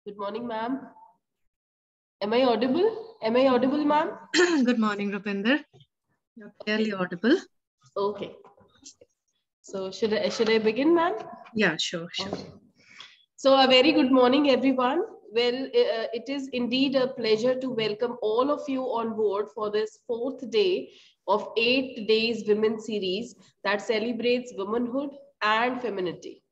Good morning, ma'am. Am I audible? Am I audible, ma'am? Good morning, Rupinder. You're clearly audible. Okay. So should I begin, ma'am? Yeah, sure. Okay. So a very good morning, everyone. Well, it is indeed a pleasure to welcome all of you on board for this fourth day of 8 days women series that celebrates womanhood and femininity.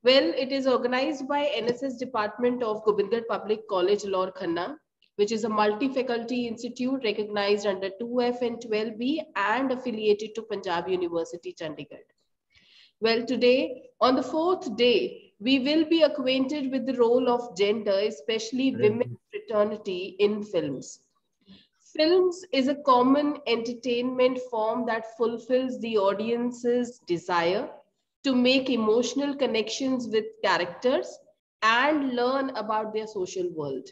Well, it is organized by NSS Department of Gobindgarh Public College, Alour, Khanna, which is a multi-faculty institute recognized under 2F and 12B and affiliated to Punjab University, Chandigarh. Well, today, on the fourth day, we will be acquainted with the role of gender, especially women's fraternity in films. Films is a common entertainment form that fulfills the audience's desire to make emotional connections with characters and learn about their social world.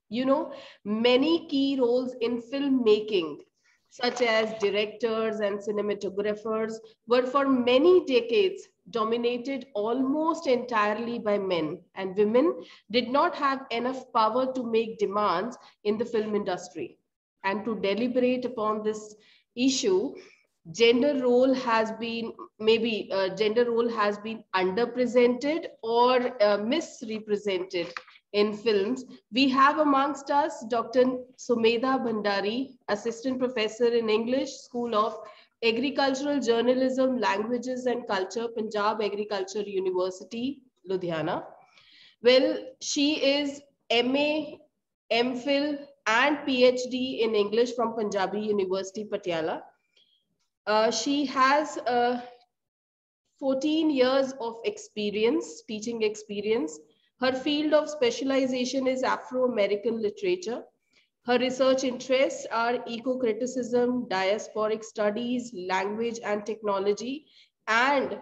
You know, many key roles in filmmaking, such as directors and cinematographers, were for many decades dominated almost entirely by men, and women did not have enough power to make demands in the film industry. And to deliberate upon this issue, gender role has been underrepresented or misrepresented in films. We have amongst us Dr. Sumedha Bhandari, Assistant Professor in English, School of Agricultural Journalism, Languages and Culture, Punjab Agriculture University, Ludhiana. Well, she is MA, MPhil and PhD in English from Punjabi University, Patiala. She has 14 years of experience, teaching experience. Her field of specialization is Afro-American literature. Her research interests are eco-criticism, diasporic studies, language and technology. And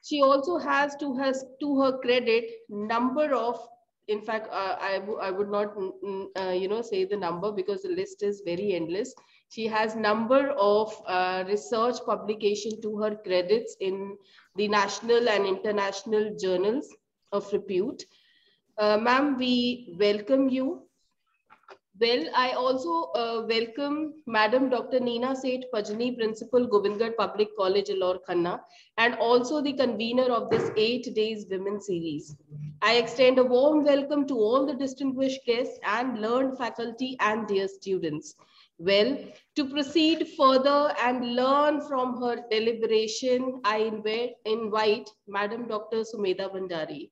she also has to her credit number of, in fact, I would not say the number because the list is very endless. She has number of research publication to her credits in the national and international journals of repute. Ma'am, we welcome you. Well, I also welcome Madam Dr. Neena Seth, Pajni, Principal, Gobindgarh Public College, Alour, Khanna, and also the convener of this 8 days women series. I extend a warm welcome to all the distinguished guests and learned faculty and dear students. Well, to proceed further and learn from her deliberation, I invite Madam Dr. Sumedha Bhandari.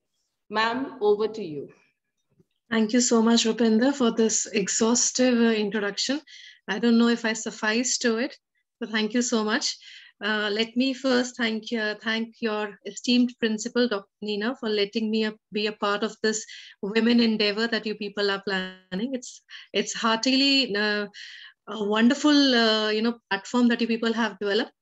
Ma'am, over to you. Thank you so much, Rupinder, for this exhaustive introduction. I don't know if I suffice to it, but thank you so much. Let me first thank your esteemed principal, Dr. Neena, for letting me be a part of this women endeavor that you people are planning. It's heartily a wonderful platform that you people have developed.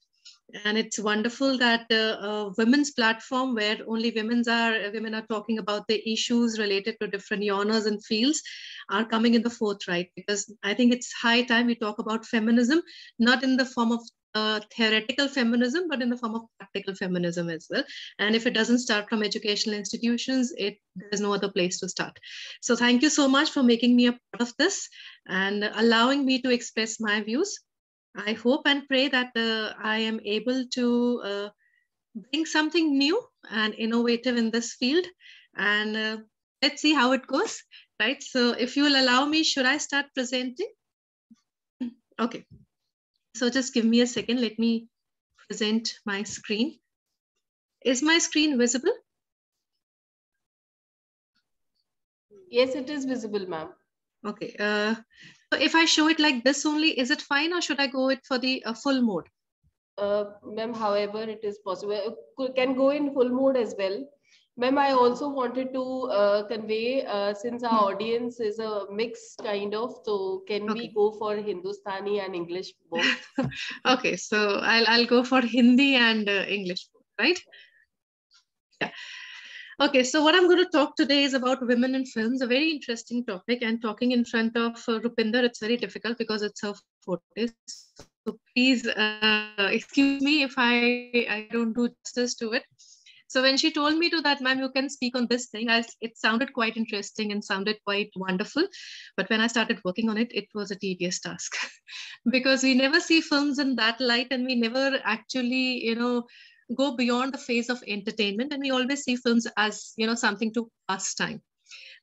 And it's wonderful that a women's platform where only women are talking about the issues related to different genres and fields are coming in the forthright, because I think it's high time we talk about feminism, not in the form of theoretical feminism, but in the form of practical feminism as well. And if it doesn't start from educational institutions, there's no other place to start. So thank you so much for making me a part of this and allowing me to express my views. I hope and pray that I am able to bring something new and innovative in this field. And let's see how it goes, right? So if you will allow me, should I start presenting? Okay. So just give me a second. Let me present my screen. Is my screen visible? Yes, it is visible, ma'am. Okay. So if I show it like this only, is it fine, or should I go it for the full mode? Ma'am, however it is possible, can go in full mode as well. Ma'am, I also wanted to convey, since our audience is a mix kind of, so can we go for Hindustani and English both? Okay, so I'll go for Hindi and English, right? Yeah. Okay, so what I'm going to talk today is about women in films, a very interesting topic, and talking in front of Rupinder, it's very difficult because it's her forte. So please excuse me if I don't do justice to it. So when she told me to that, ma'am, you can speak on this thing, it sounded quite interesting and sounded quite wonderful. But when I started working on it, it was a tedious task because we never see films in that light, and we never actually, go beyond the phase of entertainment. And we always see films as, something to pass time.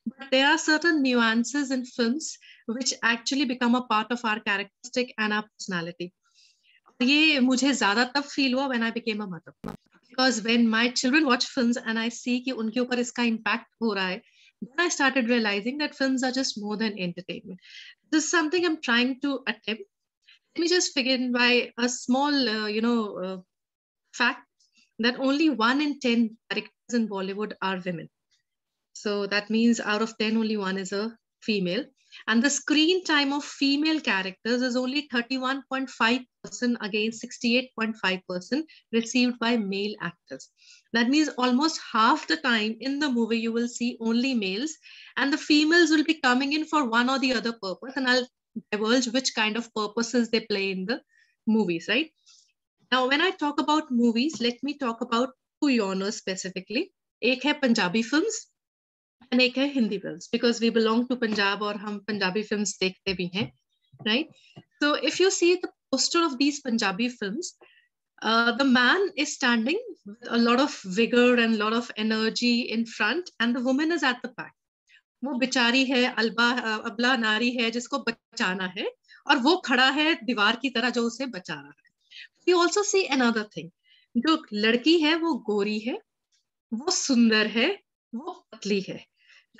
But there are certain nuances in films which actually become a part of our characteristic and our personality. ये मुझे ज़्यादा तब feel हुआ when I became a mother. Because when my children watch films and I see कि उनके ऊपर इसका impact हो रहा है, then I started realizing that films are just more than entertainment. This is something I'm trying to attempt. Let me just begin by a small, fact that only 1 in 10 characters in Bollywood are women. So that means out of 10, only 1 is a female. And the screen time of female characters is only 31.5% against 68.5% received by male actors. That means almost half the time in the movie, you will see only males, and the females will be coming in for one or the other purpose. And I'll divulge which kind of purposes they play in the movies, right? Now, when I talk about movies, let me talk about 2 genres specifically. एक है Punjabi films and एक है Hindi films, because we belong to Punjab और हम Punjabi films देखते भी हैं, right? So if you see the poster of these Punjabi films, the man is standing with a lot of vigor and a lot of energy in front, and the woman is at the back. वो बेचारी है, अबला नारी है जिसको बचाना है, और वो खड़ा है दीवार की तरह जो उसे बचा रहा है. We also see another thing. जो लड़की है वो गोरी है, वो सुंदर है, वो पतली है,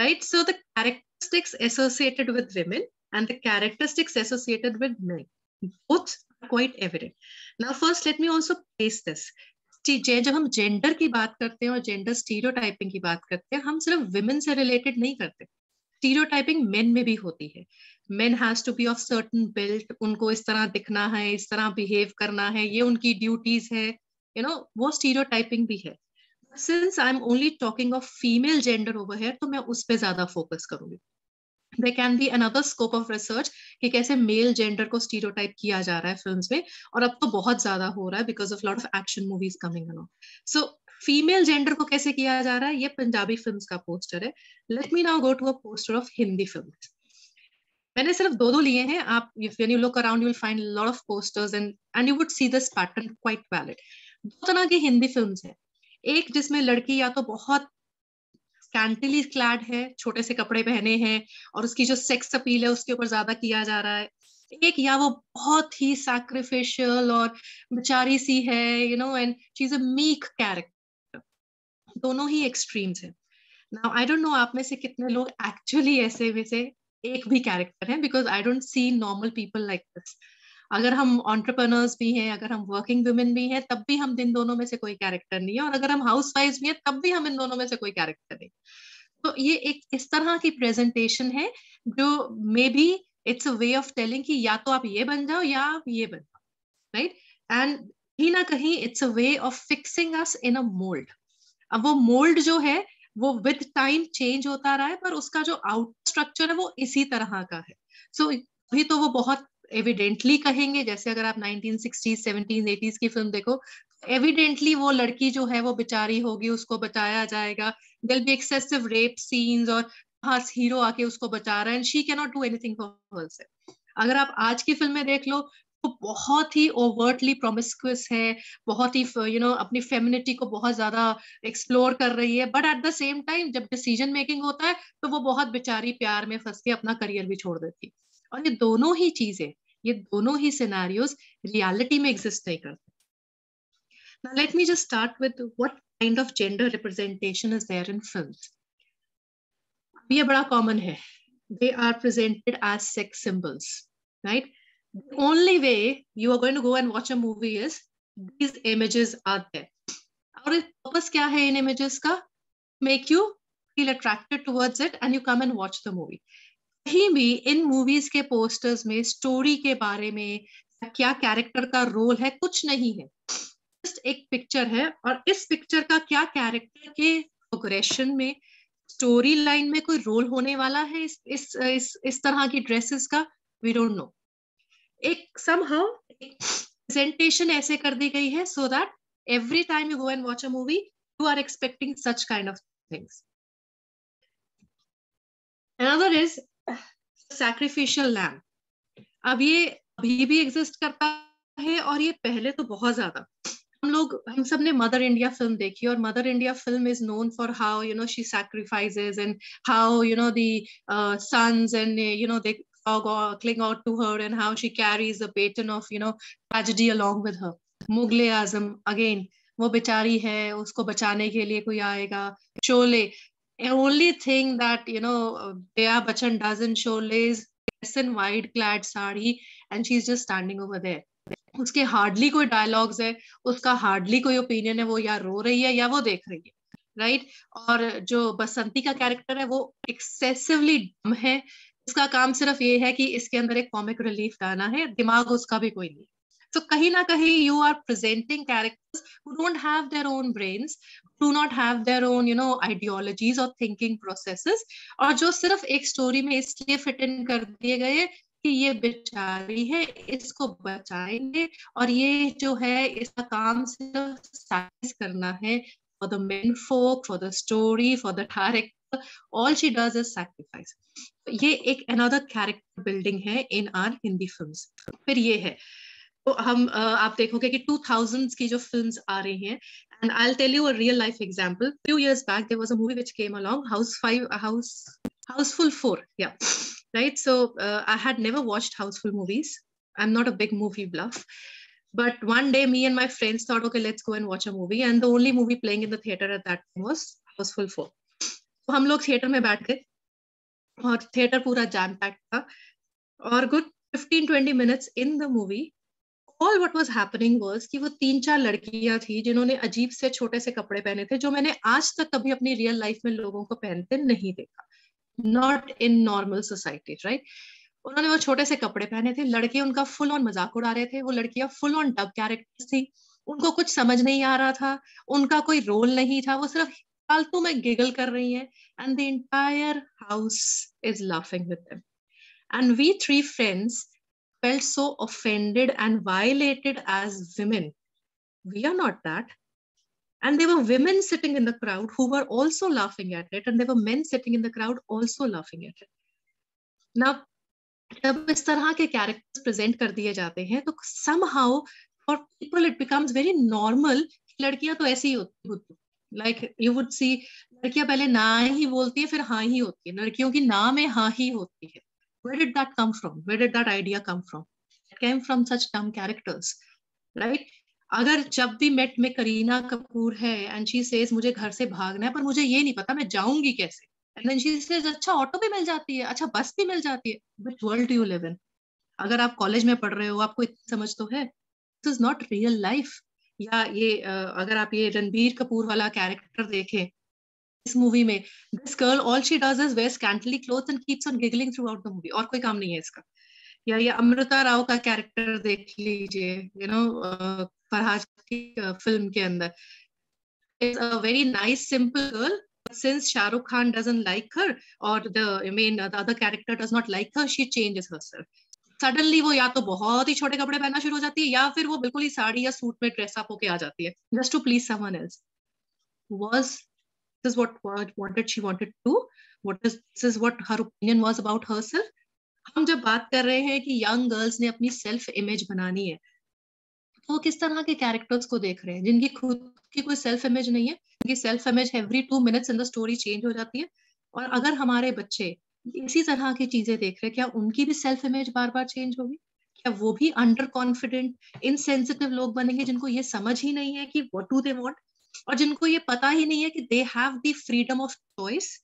right? So the characteristics associated with women and the characteristics associated with men, both are quite evident. Now first let me also place this. जब हम जेंडर की बात करते हैं और जेंडर स्टीरियोटाइपिंग की बात करते हैं, हम सिर्फ विमेन से रिलेटेड नहीं करते. स्टीरियोटाइपिंग मेन में भी होती है. Men has to be of certain build, उनको इस तरह दिखना है, इस तरह बिहेव करना है, ये उनकी ड्यूटीज है, वो स्टीरियोटाइपिंग भी है. Since I'm only talking of female gender over here, तो मैं उस पे ज्यादा फोकस करूंगी. There can be another scope of research कि कैसे मेल जेंडर को स्टीरियोटाइप किया जा रहा है फिल्म्स में, और अब तो बहुत ज्यादा हो रहा है because of lot of action movies coming along. So female gender को कैसे किया जा रहा है, ये पंजाबी फिल्म्स का पोस्टर है. Let me now go to a poster of Hindi films. मैंने सिर्फ 2 लिए हैं. आप when you look around you will find a lot of posters and you would see this pattern quite valid. 2 तरह की हिंदी फिल्म्स हैं. एक जिसमें लड़की या तो बहुत स्कैंटिली क्लैड है, छोटे से कपड़े पहने हैं, और उसकी जो सेक्स अपील है उसके ऊपर ज्यादा किया जा रहा है. एक या वो बहुत ही सैक्रिफिशियल और बेचारी सी है, and she is a meek character. दोनों ही एक्सट्रीम्स हैं. नाउ आई डोंट नो आप में से कितने लोग एक्चुअली ऐसे में से एक भी कैरेक्टर है, because I don't see normal people like this. अगर हम एंटरप्रेन्योर्स भी हैं, अगर हम वर्किंग वुमेन भी हैं, तब भी हम इन दोनों में से कोई कैरेक्टर नहीं है, और अगर हम हाउस वाइफ भी हैं तब भी हम इन दोनों में से कोई कैरेक्टर नहीं. तो ये एक इस तरह की प्रेजेंटेशन है जो may be it's a way of telling कि या तो आप ये बन जाओ या आप ये बन जाओ, राइट? एंड कहीं ना कहीं it's a way of fixing us in a mould. अब वो मोल्ड जो है वो विद टाइम चेंज होता रहा है, पर उसका जो आउट स्ट्रक्चर है वो इसी तरह का है. सो अभी तो वो बहुत एविडेंटली कहेंगे, जैसे अगर आप 1960s 70s 80s की फिल्म देखो, एविडेंटली वो लड़की जो है वो बेचारी होगी, उसको बचाया जाएगा. There will be excessive rape scenes और हाँ हीरो आके उसको बचा रहा है, and she can not do anything for herself. अगर आप आज की फिल्म में देख लो तो बहुत ही ओवर्टली प्रोमिस्क्यूअस है, बहुत ही अपनी फेमिनिटी को बहुत ज्यादा एक्सप्लोर कर रही है, but at the same time जब डिसीजन मेकिंग होता है तो वो बहुत बेचारी प्यार में फंस के अपना करियर भी छोड़ देती. और ये दोनों ही चीजें, ये दोनों ही सिनेरियोस रियलिटी में एग्जिस्ट नहीं करते. Now let me just start with what kind of gender representation is there in films. ये बड़ा कॉमन है. They are presented as sex symbols, right? The only way you are going to go and watch a movie is these images are there. और purpose क्या है इन images का? Make you feel attracted towards it and you come and watch the movie. कहीं भी इन movies के posters में story के बारे में क्या कैरेक्टर का रोल है कुछ नहीं है. जस्ट एक पिक्चर है, और इस पिक्चर का क्या कैरेक्टर के प्रोग्रेशन में, स्टोरी लाइन में कोई रोल होने वाला है इस तरह की ड्रेसेस का, वी डोंट नो. एक समहाउ प्रेजेंटेशन ऐसे कर दी गई है so that every time you go and watch a movie you are expecting such kind of things. Another is sacrificial lamb. अब ये अभी भी एग्जिस्ट करता है और ये पहले तो बहुत ज्यादा. हम सब ने मदर इंडिया फिल्म देखी और mother India film is known for how you know she sacrifices and how you know the sons and you know they all cling out to her and how she carries the baton of you know tragedy along with her. Mughal-e Azam again, वो बेचारी है, उसको बचाने के लिए कोई आएगा. Sholay, only thing that you know Jaya Bachchan does in Sholay is dress in white clad sari and she's just standing over there. उसके हार्डली कोई डायलॉग्स है, उसका हार्डली कोई ओपिनियन है, वो या रो रही है या वो देख रही है, राइट. और जो बसंती का कैरेक्टर है वो एक्सेसिवली डम है, इसका काम सिर्फ ये है कि इसके अंदर एक कॉमिक रिलीफ डालना है, दिमाग उसका भी कोई नहीं. तो कहीं ना कहीं you are presenting characters who don't have their own brains, do not have their own you know ideologies or thinking processes, और जो सिर्फ एक स्टोरी में इसलिए फिट इन कर दिए गए कि ये बेचारी है, इसको बचाएंगे और ये जो है इसका काम सिर्फ सैक्रिफाइस करना है for the men folk, for the story, for the character. All she does is sacrifice. ये एक another character building है in our Hindi films. फिर ये है, तो हम आप देखोगे कि 2000s की जो films आ रही हैं, and I'll tell you a real life example. Few years back there was a movie which came along, Houseful 4, yeah. Right, so I had never watched Houseful movies. I'm not a big movie buff, but one day me and my friends thought, okay, let's go and watch a movie, and the only movie playing in the theater at that time was Houseful 4. तो हम लोग theatre में बैठ गए और theatre पूरा jam packed था, और good 15-20 minutes in the movie, all what was happening was कि वो 3-4 लड़कियां थी जिन्होंने अजीब से छोटे से कपड़े पहने थे जो मैंने आज तक कभी अपनी रियल लाइफ में लोगों को पहनते नहीं देखा. Not in normal society, right? उन्होंने वो छोटे से कपड़े पहने थे, लड़के उनका फुल ऑन मजाक उड़ा रहे थे, वो लड़कियां फुल ऑन डब कैरेक्टर्स थी, उनको कुछ समझ नहीं आ रहा था, उनका कोई रोल नहीं था, वो सिर्फ फालतू में गिगल कर रही हैं, and the entire house is laughing with them. And we 3 friends felt so offended and violated as women. We are not that. And there were women sitting in the crowd who were also laughing at it, and there were men sitting in the crowd also laughing at it. Now, जब इस तरह के characters present कर दिए जाते हैं तो somehow for people it becomes very normal कि लड़कियां तो ऐसी ही होती, like you would see लड़कियां पहले ना ही बोलती है फिर हाँ ही होती है, लड़कियों की ना में हाँ ही होती है. Where did that come from? Where did that idea come from? It came from such dumb characters, right? अगर जब भी मेट में करीना कपूर है and she says मुझे घर से भागना है पर मुझे ये नहीं पता मैं जाऊंगी कैसे, and then she says अच्छा ऑटो भी मिल जाती है, अच्छा बस भी मिल जाती है. Which world do you live in? अगर आप कॉलेज में पढ़ रहे हो आपको इतनी समझ तो है, this is not real life. या ये अगर आप ये रणबीर कपूर वाला कैरेक्टर देखें इस मूवी में, this girl all she does is wear scantily clothes and keeps on giggling throughout the movie, और कोई काम नहीं है इसका. या ये अमृता राव का कैरेक्टर देख लीजिए, you know फरहाद की फिल्म के अंदर, is a very nice simple girl, but since Shah Rukh Khan doesn't like her or the other character does not like her, she changes herself. Suddenly वो या तो बहुत ही छोटे कपड़े पहनना शुरू हो जाती है या फिर वो बिल्कुल ही साड़ी या सूट में ड्रेस अप होके आ जाती है just to please someone else. Was this what did she wanted to do? This is what her opinion was about herself. हम जब बात कर रहे हैं कि यंग गर्ल्स ने अपनी सेल्फ इमेज बनानी है, तो किस तरह के कैरेक्टर्स को देख रहे हैं जिनकी खुद की कोई सेल्फ इमेज नहीं है, जिनकी self image every 2 minutes in the story change हो जाती है. और अगर हमारे बच्चे इसी तरह की चीजें देख रहे हैं, क्या उनकी भी सेल्फ इमेज बार बार चेंज होगी? क्या वो भी अंडर कॉन्फिडेंट इनसेंसिटिव लोग बनेंगे जिनको ये समझ ही नहीं है कि व्हाट डू दे वांट, और जिनको ये पता ही नहीं है कि they have the freedom of choice,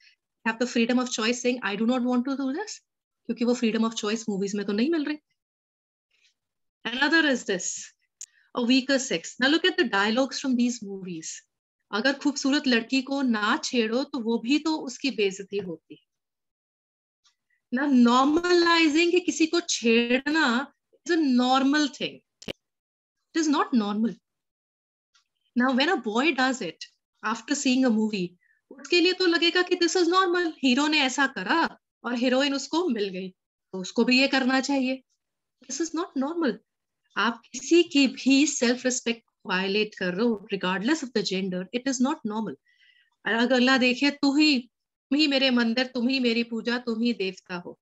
have the freedom of choice saying I do not want to do this, क्योंकि वो फ्रीडम ऑफ चॉइस मूवीज में तो नहीं मिल रही. Another is this, a weaker sex. Now look at the dialogues from these movies. अगर खूबसूरत लड़की को ना छेड़ो तो वो भी तो उसकी बेइज्जती होती है. Now normalizing कि किसी को छेड़ना is a normal thing. It is not normal. Now when a boy does it after seeing a movie, उसके लिए तो लगेगा कि this is normal. हीरो ने ऐसा करा और हीरोइन उसको मिल गई तो उसको भी ये करना चाहिए. This is not normal. आप किसी की भी सेल्फ रिस्पेक्ट वायलेट कर रहे हो regardless of the gender, it is not normal. अगर अगला देखे तुम ही मेरे मंदिर, तुम ही मेरी पूजा, तुम ही देवता हो.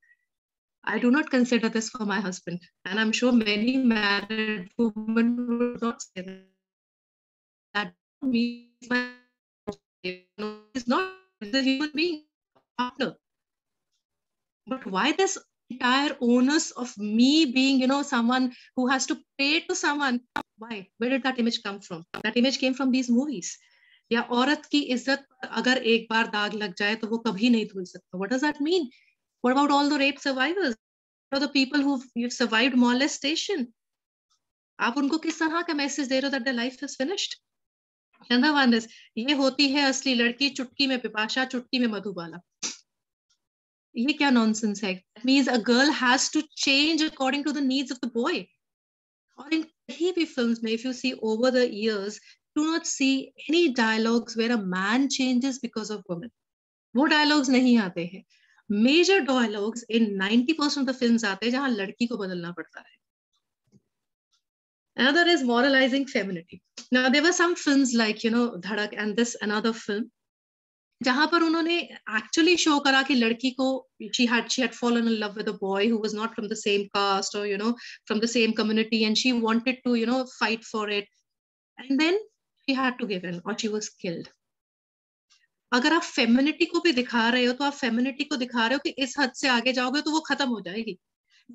I do not consider this for my husband, and I'm sure many married women would not say that. That means my is not the human being partner. But why this entire onus of me being, someone who has to pray to someone? Why? Where did that image come from? That image came from these movies. या औरत की इज्जत पर अगर एक बार दाग लग जाए तो वो कभी नहीं धुल सकता. What does that mean? What about all the rape survivors? What are the people who've survived molestation? आप उनको किस तरह का मैसेज दे रहे हो that their life is finished? Another one is, ये होती है असली लड़की, चुटकी में पिपाशा, चुटकी में मधुबाला. ये क्या nonsense है? That means a girl has to change according to the needs of the boy. और इन कहीं भी films में, if you see over the years, do not see any dialogues where a man changes because of women. वो dialogues नहीं आते हैं. Major dialogues in 90% of the films आते हैं जहां लड़की को बदलना पड़ता है. Another is moralizing femininity. Now there were some films like Dhadak and this another film जहां पर उन्होंने actually show करा कि लड़की को she had fallen in love with a boy who was not from the same caste or from the same community, and she wanted to fight for it, and then she had to give in or she was killed. अगर आप femininity को भी दिखा रहे हो तो आप femininity को दिखा रहे हो कि इस हद से आगे जाओगे तो वो खत्म हो जाएगी.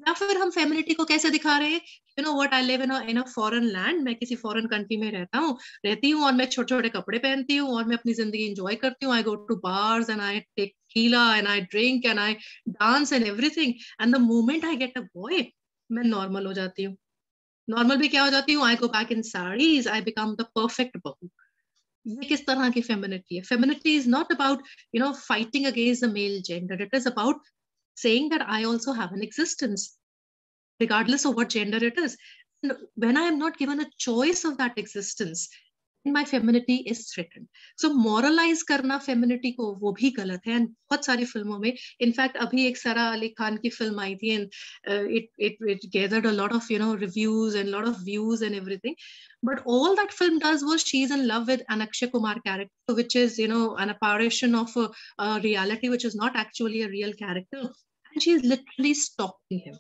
या फिर हम फेमिनिटी को कैसे दिखा रहे हैं? What, I live in a foreign land, मैं किसी फॉरेन कंट्री में रहती हूँ और मैं छोटे छोटे कपड़े पहनती हूँ और मैं अपनी जिंदगी एंजॉय करती हूँ. I go to bars and I take tequila and I drink and I dance and everything, and the moment I get a boy मैं नॉर्मल हो जाती हूँ. नॉर्मल भी क्या हो जाती हूँ? I go back in saris, I become the perfect bahu. ये किस तरह की फेमिनिटी है? Feminity is not about fighting against the male gender. It is about saying that I also have an existence, regardless of what gender it is. And when I am not given a choice of that existence, my femininity is threatened. So moralize करना femininity को वो भी गलत है. And बहुत सारी फिल्मों में, in fact अभी एक सारा अली खान की फिल्म आई थी, and it gathered a lot of reviews and a lot of views and everything. But all that film does was she's in love with an Akshay Kumar character, which is an apparition of a reality which is not actually a real character, and she's literally stalking him.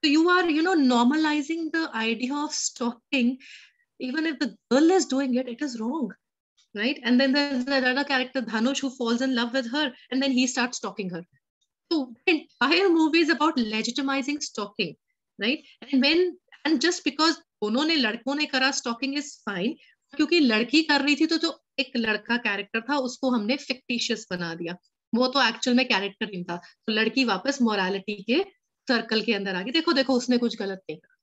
So you are normalizing the idea of stalking. Even if the girl is doing it, it is wrong, right? And then there's another character, Dhanush, who falls in love with her, and then he starts stalking her. So the entire movie is about legitimizing stalking, right? And just because उन्होंने लड़कों ने करा stalking is fine, क्योंकि लड़की कर रही थी तो जो एक लड़का कैरेक्टर था उसको हमने fictitious बना दिया. वो तो एक्चुअल में कैरेक्टर नहीं था. तो लड़की वापस मोरालिटी के सर्कल के अंदर आ गई. देखो देखो उसने कुछ गलत नहीं करा.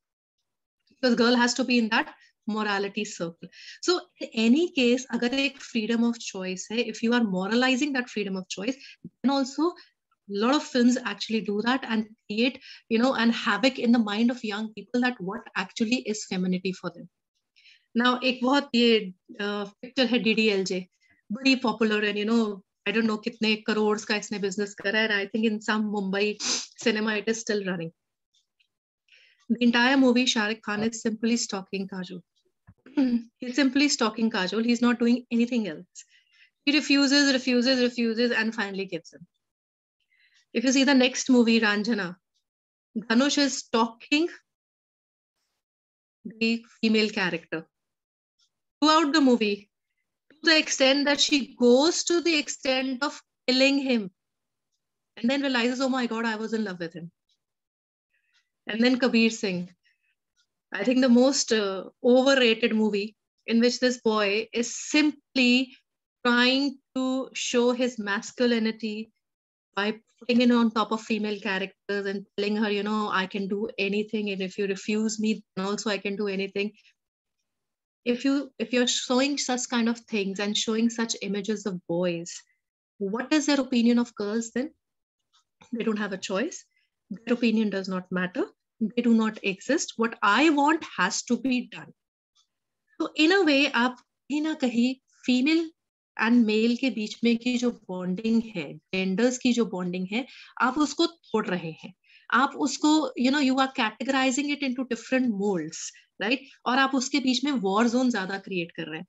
Because girl has to be in that morality circle. So in any case, अगर एक freedom of choice है, if you are moralizing that freedom of choice, then also a lot of films actually do that and create, and havoc in the mind of young people that what actually is femininity for them. Now, एक बहुत ये picture है DDLJ, बड़ी popular and I don't know कितने करोड़ का इसने business करा है, and I think in some Mumbai cinema it is still running. The entire movie, Shah Rukh Khan is simply stalking Kajol. He's simply stalking Kajol. He's not doing anything else. He refuses, and finally gives in. If you see the next movie, Ranjana, Dhanush is stalking the female character throughout the movie, to the extent that she goes to the extent of killing him, and then realizes, oh my God, I was in love with him. And then Kabir Singh, I think the most overrated movie, in which this boy is simply trying to show his masculinity by putting it on top of female characters and telling her, I can do anything, and if you refuse me, then also I can do anything. If you're showing such kind of things and showing such images of boys, what is their opinion of girls then? They don't have a choice. Their opinion does not matter. They do not exist. What I want has to be done. So in a way, आप कहीं ना कहीं female and male के बीच में की जो bonding है, genders की जो bonding है, आप उसको तोड़ रहे हैं. आप उसको you are categorizing it into different molds, right? और आप उसके बीच में war zone ज्यादा create कर रहे हैं.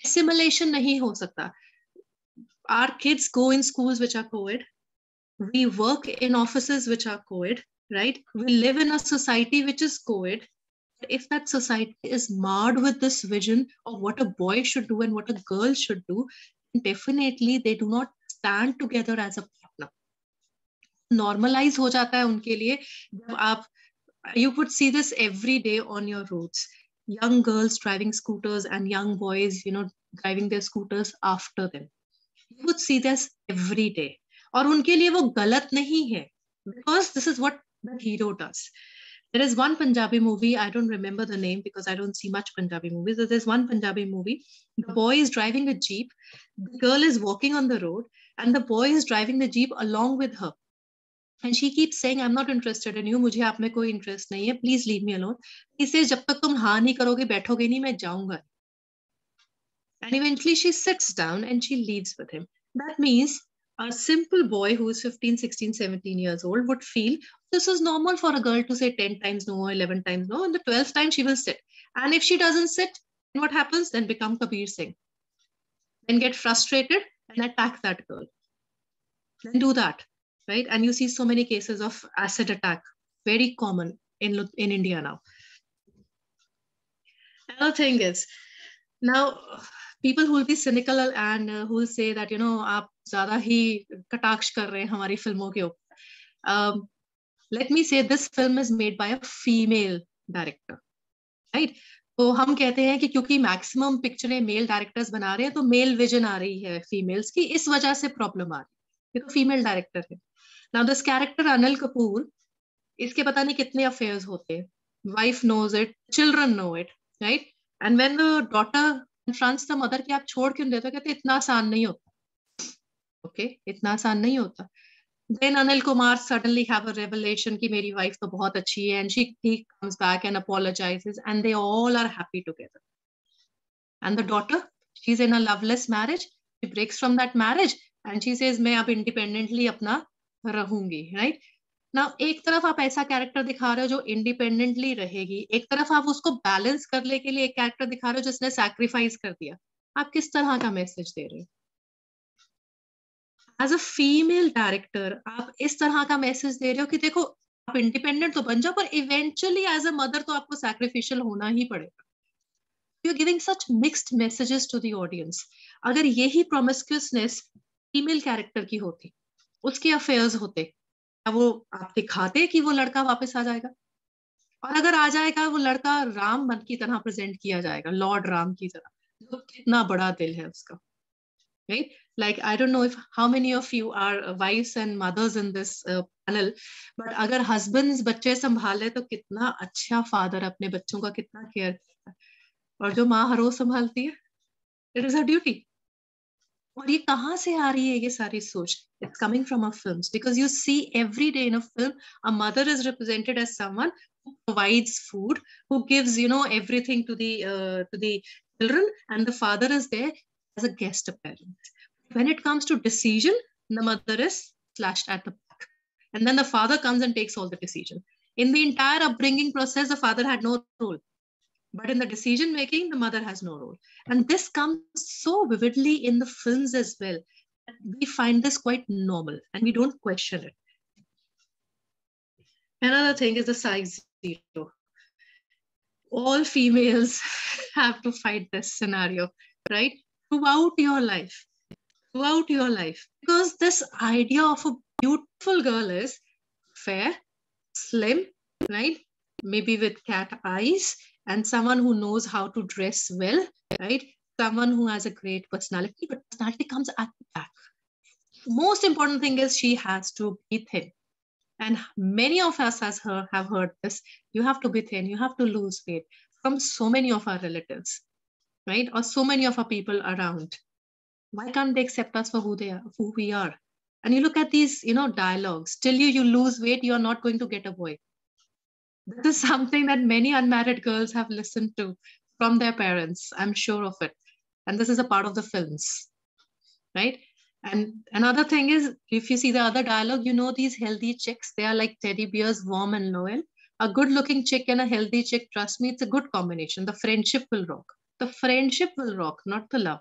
Assimilation नहीं हो सकता. Our kids go in schools which are co-ed. We work in offices which are co-ed, right? We live in a society which is co-ed. If that society is marred with this vision of what a boy should do and what a girl should do, definitely they do not stand together as a partner. Normalize हो जाता है उनके लिए जब आप you would see this every day on your roads. Young girls driving scooters and young boys, driving their scooters after them. You would see this every day. और उनके लिए वो गलत नहीं है, because this is what the hero does. There is one Punjabi movie, I don't remember the name because I don't see much Punjabi movies. So there's one Punjabi movie. The boy is driving a jeep, the girl is walking on the road, and the boy is driving the jeep along with her. And she keeps saying, I'm not interested in you. मुझे आप में कोई interest नहीं है. Please leave me alone. He says, जब तक तुम हाँ नहीं करोगे, बैठोगे नहीं, मैं जाऊंगा. And eventually she sits down and she leaves with him. That means a simple boy who is 15, 16, 17 years old would feel this is normal for a girl to say 10 times no or 11 times no. And the 12th time she will sit. And if she doesn't sit, what happens? Then become Kabir Singh. Then get frustrated and attack that girl. Then do that. Right? And you see so many cases of acid attack, very common in India now. Another thing is, now people who will be cynical and who will say that, आप ज़्यादा ही कटाक्ष कर रहे हैं हमारी फिल्मों के ऊपर. Let me say this film is made by a female director, right? तो हम कहते हैं कि क्योंकि मैक्सिमम पिक्चरें मेल डायरेक्टर्स बना रहे हैं तो मेल विजन आ रही है फीमेल्स की, इस वजह से प्रॉब्लम आ रही है. ये तो फीमेल डायरेक्टर है. Now this character Anil Kapoor, इसके पता नहीं कितने अफेयर्स होते हैं. Wife knows it, children know it, right? And when the daughter confronts the mother कि आप छोड़ क्यों देते हो, कहते इतना आसान नहीं होता. Okay, इतना आसान नहीं होता. Then Anil Kumar suddenly have a revelation कि मेरी wife तो बहुत अच्छी है, and he comes back and apologizes, and they all are happy together. And the daughter, she's in a loveless marriage. She breaks from that marriage and she says मैं अब independently अपना रहूंगी, right? Now एक तरफ आप ऐसा character दिखा रहे हो जो इंडिपेंडेंटली रहेगी, एक तरफ आप उसको बैलेंस करने के लिए एक कैरेक्टर दिखा रहे हो जिसने सैक्रिफाइस कर दिया. आप किस तरह का मैसेज दे रहे हो? एज अ फीमेल डायरेक्टर आप इस तरह का मैसेज दे रहे हो कि देखो आप इंडिपेंडेंट तो बन जाओ, पर इवेंचुअली एज अ मदर तो आपको सैक्रिफिशियल होना ही पड़ेगा. You are giving such mixed messages to the audience. अगर यही प्रोमिस्क्यूअसनेस फीमेल कैरेक्टर की होती, उसके अफेयर्स होते, वो आप दिखाते कि वो लड़का वापस आ जाएगा, और अगर आ जाएगा वो लड़का राम बन की तरह प्रेजेंट किया जाएगा, लॉर्ड राम की तरह, तो कितना बड़ा दिल है उसका, right? Like I don't know if how many of you are wives and mothers in this panel, but अगर husbands बच्चे संभाले तो कितना अच्छा father अपने बच्चों का कितना केयर करता है, और जो माँ हर रोज संभालती है, it is her duty. और ये कहाँ से आ रही है ये सारी सोच? It's coming from our films, because you see every day in a film a mother is represented as someone who provides food, who gives everything to the children, and the father is there as a guest appearance. When it comes to decision, the mother is slashed at the back, and then the father comes and takes all the decision. In the entire upbringing process, the father had no role. But in the decision making, the mother has no role. And this comes so vividly in the films as well. We find this quite normal and we don't question it. Another thing is the size zero. All females have to fight this scenario, right? Throughout your life. Because this idea of a beautiful girl is fair, slim, right? Maybe with cat eyes, and someone who knows how to dress well, right? Someone who has a great personality, but personality comes at the back. Most important thing is she has to be thin. And many of us have heard this. You have to be thin, you have to lose weight, from so many of our relatives, right? Or so many of our people around. Why can't they accept us for who we are? And you look at these, dialogues. Till you lose weight, you're not going to get a boy. This is something that many unmarried girls have listened to from their parents. I'm sure of it. And this is a part of the films, right? And another thing is, if you see the other dialogue, you know, these healthy chicks, they are like teddy bears, warm and loyal. A good looking chick and a healthy chick, trust me, it's a good combination. The friendship will rock. The friendship will rock, not the love.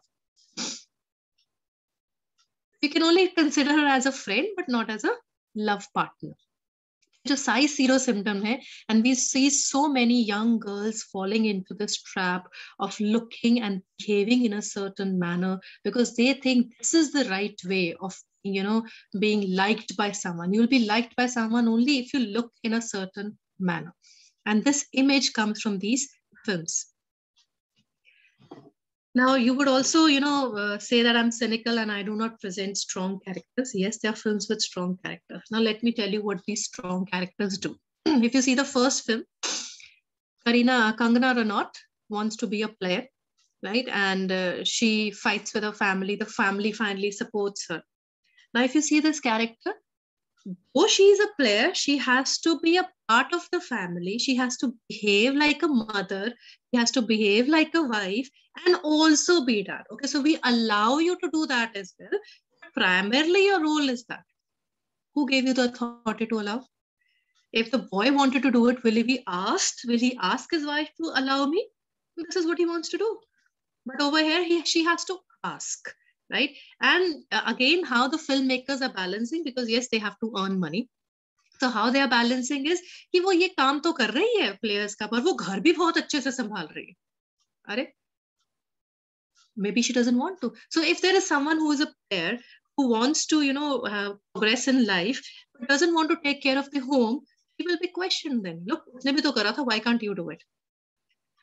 You can only consider her as a friend, but not as a love partner. जो size zero symptom है, and we see so many young girls falling into this trap of looking and behaving in a certain manner because they think this is the right way of, you know, being liked by someone. You'll be liked by someone only if you look in a certain manner, and this image comes from these films. Now, you would also, you know, say that I'm cynical and I do not present strong characters. Yes, there are films with strong characters. Now, let me tell you what these strong characters do. If you see the first film, Kangana Ranaut wants to be a player, right? And she fights with her family. The family finally supports her. Now, if you see this character, though she is a player, she has to be a part of the family. She has to behave like a mother. She has to behave like a wife and also be that. Okay, so we allow you to do that as well. Primarily, your role is that. Who gave you the authority to allow? If the boy wanted to do it, will he be asked? Will he ask his wife to allow me? This is what he wants to do. But over here, she has to ask, right? And again, how the filmmakers are balancing, because yes, they have to earn money. So how they are balancing is कि वो ये काम तो कर रही है players का, पर वो घर भी बहुत अच्छे से संभाल रही है. अरे, maybe she doesn't want to. So if there is someone who is a player who wants to, you know, progress in life, but doesn't want to take care of the home, he will be questioned then. Look, उसने भी तो करा था, why can't you do it?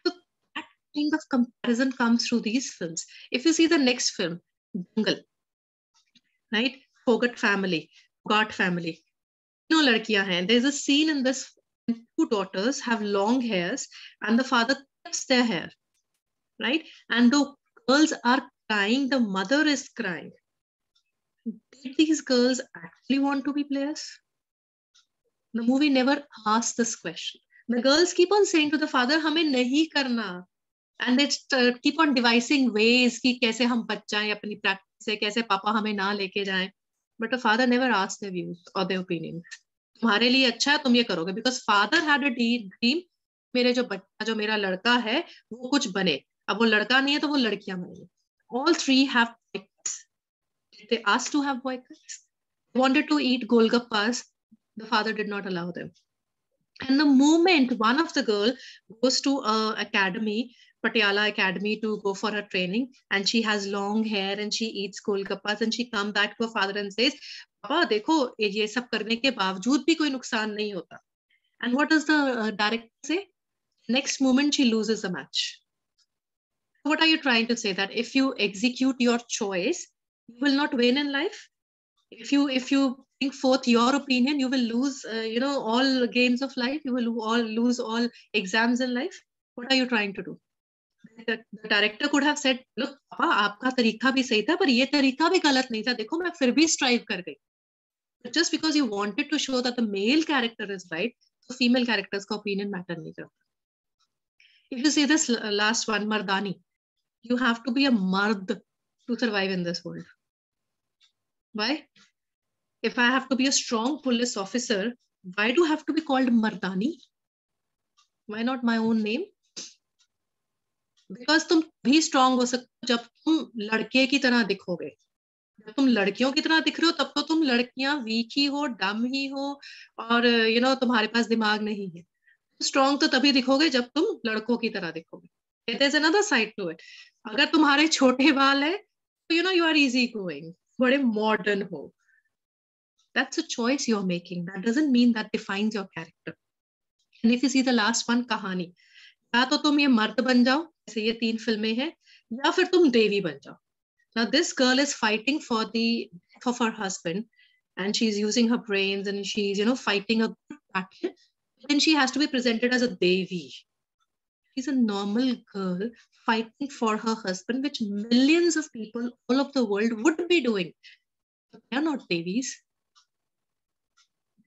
So that kind of comparison comes through these films. If you see the next film, Dangal, right? Fogart family, No, ladkiyan hain. There's a scene in this, two daughters have long hairs and the father cuts their hair, right? And the girls are crying, the mother is crying. Did these girls actually want to be players? The movie never asks this question. The girls keep on saying to the father, hame nahi karna. And they keep on devising ways कि कैसे हम बच जाएं अपनी practice से, कैसे पापा हमें ना लेके जाएं. But the father never asked their views or their opinions. तुम्हारे लिए अच्छा है, तुम ये करोगे. Because father had a dream, मेरे जो बच्चा, जो मेरा लड़का है, वो कुछ बने. अब वो लड़का नहीं है तो वो लड़कियां बनेगी. All three have boycotts. They asked to have boycotts. They wanted to eat golgappas. The father did not allow them. And the moment one of the girl goes to a academy, Patiala Academy, to go for her training, and she has long hair and she eats golgappas, and she come back to her father and says, "Papa, देखो ये सब करने के बावजूद भी कोई नुकसान नहीं होता." And what does the director say? Next moment she loses the match. What are you trying to say? That if you execute your choice, you will not win in life? If you bring forth your opinion, you will lose, you know, all games of life. You will lose all exams in life. What are you trying to do? The director could have said, "Look, पापा, आपका तरीका भी सही था, पर ये तरीका भी गलत नहीं था. देखो, मैं फिर भी strive कर गई." But just because you wanted to show that the male character is right, the female character's opinion matter नहीं करता. If you see this last one, Mardani, you have to be a mard to survive in this world. Why? If I have to be a strong police officer, why do I have to be called Mardani? Why not my own name? Because तुम भी strong हो सकते हो जब तुम लड़के की तरह दिखोगे. जब तुम लड़कियों की तरह दिख रहे हो, तब तो तुम लड़कियां वीक ही हो, डम ही हो, और you know, तुम्हारे पास दिमाग नहीं है. Strong तो तभी दिखोगे जब तुम लड़कों की तरह दिखोगे. There's another side to it. अगर तुम्हारे छोटे बाल है, तो you know, you are easy going, बड़े modern हो. That's a choice you're making. That doesn't mean that defines your character. And if you see the last one, कहानी, या तो तुम ये मर्द बन जाओ, जैसे ये 3 फिल्में हैं, या फिर तुम देवी बन जाओ. Now this girl is fighting for the death of her husband, and she's using her brains and she's, you know, fighting a good battle. Then she has to be presented as a devi. She's a normal girl fighting for her husband, which millions of people all over the world would be doing. But they are not devis.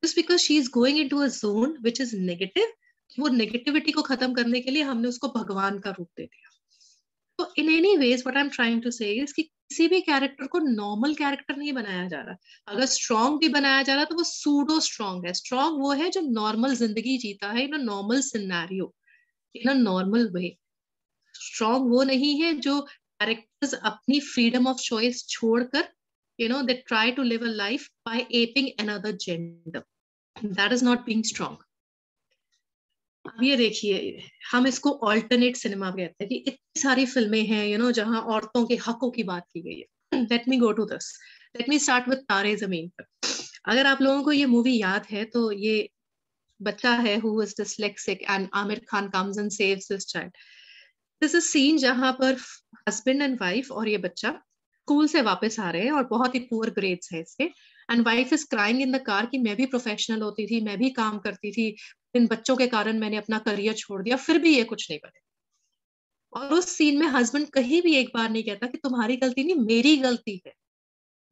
Just because she is going into a zone which is negative, वो negativity को खत्म करने के लिए हमने उसको भगवान का रूप दे दिया. So in any ways, what I'm trying to say is कि किसी भी कैरेक्टर को नॉर्मल कैरेक्टर नहीं बनाया जा रहा. अगर स्ट्रॉन्ग भी बनाया जा रहा तो वो सूडो स्ट्रॉन्ग है. स्ट्रॉन्ग वो है जो नॉर्मल जिंदगी जीता है in a normal scenario, in a normal way. Strong वो नहीं है जो कैरेक्टर्स अपनी फ्रीडम ऑफ चॉइस छोड़कर they try to live a life by aping another gender. That is not being strong. अब ये देखिए, हम इसको ऑल्टरनेट सिनेमा कहते हैं कि इतनी सारी फिल्में हैं जहां औरतों के हकों की बात की गई है. Let me go to this. Let me start with Taare Zameen पर. अगर आप लोगों को ये मूवी याद है तो ये बच्चा है who is dyslexic and Aamir Khan comes and saves this child. This is seen जहां पर हस्बैंड एंड वाइफ और ये बच्चा स्कूल से वापस आ रहे हैं और बहुत ही पुअर ग्रेड्स है इसके. And wife is crying in the car कि मैं भी प्रोफेशनल होती थी, मैं भी काम करती थी, इन बच्चों के कारण मैंने अपना करियर छोड़ दिया, फिर भी ये कुछ नहीं बने. और उस सीन में हस्बैंड कहीं भी एक बार नहीं कहता कि तुम्हारी गलती नहीं, मेरी गलती है,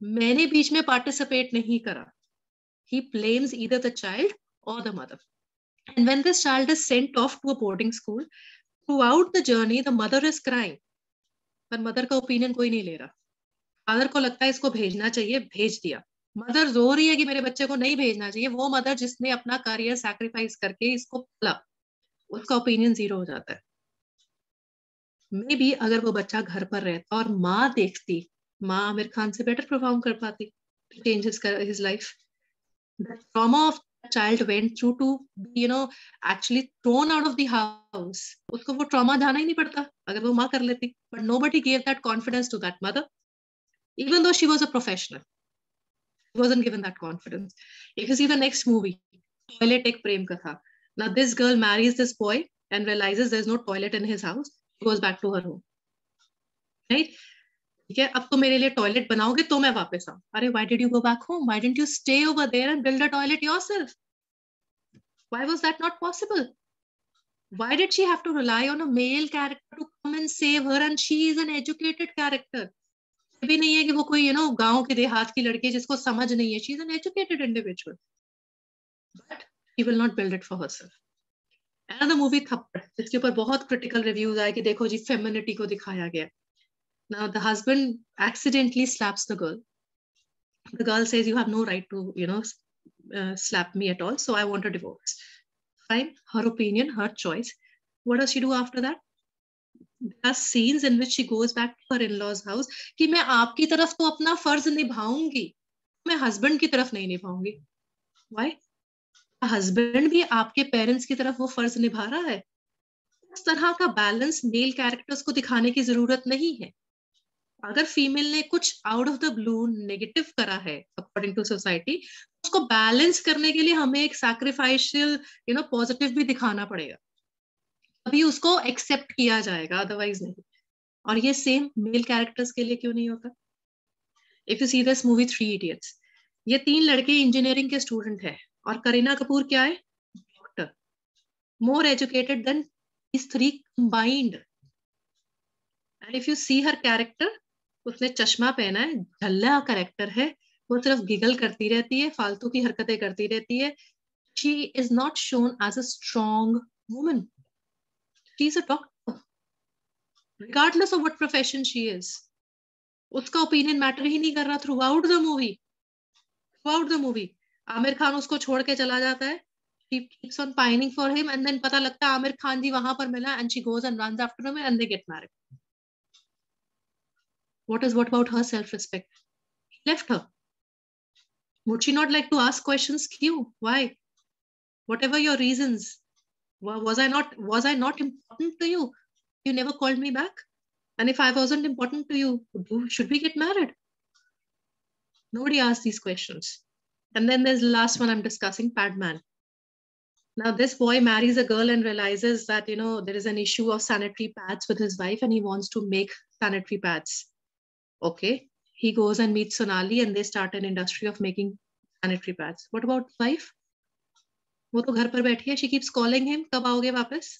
मैंने बीच में पार्टिसिपेट नहीं करा. He blames either the child or the mother. And when this child is sent off to a boarding school, throughout the journey the mother is crying, पर मदर का ओपिनियन कोई नहीं ले रहा. फादर को लगता है इसको भेजना चाहिए, भेज दिया. मदर रो रही है कि मेरे बच्चे को नहीं भेजना चाहिए. वो मदर जिसने अपना करियर सैक्रिफाइस करके इसको पाला, उसका ओपिनियन जीरो हो जाता है. मे बी अगर वो बच्चा घर पर रहता और माँ देखती, माँ आमिर खान से बेटर परफॉर्म कर पाती, change his life. The trauma of child went through to be actually thrown out of the house. उसको वो ट्रॉमा जाना ही नहीं पड़ता अगर वो माँ कर लेती. But nobody gave that confidence to that mother, even though she was a professional. She wasn't given that confidence. If you see the next movie, Toilet Ek Prem Katha. Now this girl marries this boy and realizes there's no toilet in his house. She goes back to her home. Right? ठीक है, अब तो मेरे लिए toilet बनाओगे तो मैं वापस आऊं. अरे why did you go back home? Why didn't you stay over there and build a toilet yourself? Why was that not possible? Why did she have to rely on a male character to come and save her, and she is an educated character? ये भी नहीं है कि वो कोई गांव के देहात की लड़की जिसको समझ नहीं है. She is an educated individual, but she will not build it for herself. Another movie थप्पड़, जिसके ऊपर बहुत critical reviews आए कि देखो जी फेमिनिटी को दिखाया गया. Now the husband accidentally slaps the girl. The girl says, you have no right to slap me at all, so I want a divorce. Fine, her opinion, her choice. What does she do after that? There are scenes in which she goes back to her in-laws house कि मैं आपकी तरफ तो अपना फर्ज निभाऊंगी, मैं husband की तरफ नहीं निभाऊंगी. Why? हस्बैंड भी आपके पेरेंट्स की तरफ वो फर्ज निभा रहा है. इस तरह का बैलेंस मेल कैरेक्टर्स को दिखाने की जरूरत नहीं है. अगर फीमेल ने कुछ out of the blue negative करा है अकॉर्डिंग टू सोसाइटी, उसको बैलेंस करने के लिए हमें एक सैक्रिफाइशियल पॉजिटिव भी दिखाना पड़ेगा, अभी उसको एक्सेप्ट किया जाएगा, अदरवाइज नहीं. और ये सेम मेल कैरेक्टर्स के लिए क्यों नहीं होता? If you see this movie 3 Idiots, ये 3 लड़के इंजीनियरिंग के स्टूडेंट है और करीना कपूर क्या है? Doctor. More educated then these 3 combined. And if you see her character, उसने चश्मा पहना है, ढल्ला कैरेक्टर है, वो सिर्फ गिगल करती रहती है, फालतू की हरकतें करती रहती है. She is not shown as a strong woman. She is a doctor, regardless of what profession she is. उसका ओपिनियन मैटर ही नहीं कर रहा throughout the movie. Throughout the movie Aamir Khan उसको छोड़ के चला जाता है. She keeps on pining for him, and then पता लगता है आमिर खान जी वहां पर मिला, and she goes and runs after him, and they get married. What about her self-respect? He left her. Would she not like to ask questions? Kyun? Why? Whatever your reasons, was I not important to you? You never called me back. And if I wasn't important to you, should we get married? Nobody asked these questions. And then there's the last one I'm discussing, Padman. Now this boy marries a girl and realizes that there is an issue of sanitary pads with his wife, and he wants to make sanitary pads. Okay, he goes and meets Sonali, and they start an industry of making sanitary pads. What about wife? वो तो घर पर बैठी है. She keeps calling him, कब आओगे वापस?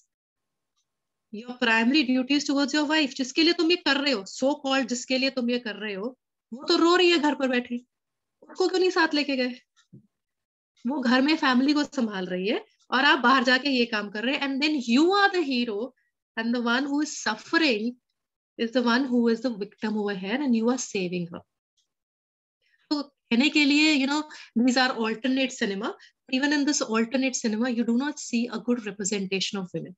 Your primary duty is towards your wife, जिसके लिए तुम ये कर रहे हो, so called जिसके लिए तुम ये कर रहे हो, वो तो रो रही है घर पर बैठी. उसको क्यों नहीं साथ लेके गए? वो घर में फैमिली को संभाल रही है और आप बाहर जाके ये काम कर रहे हैं. And then you are the hero and the one who is suffering is the one who is the victim over here and you are saving her. So कहने के लिए, these are alternate cinema. Even in this alternate cinema, you do not see a good representation of women.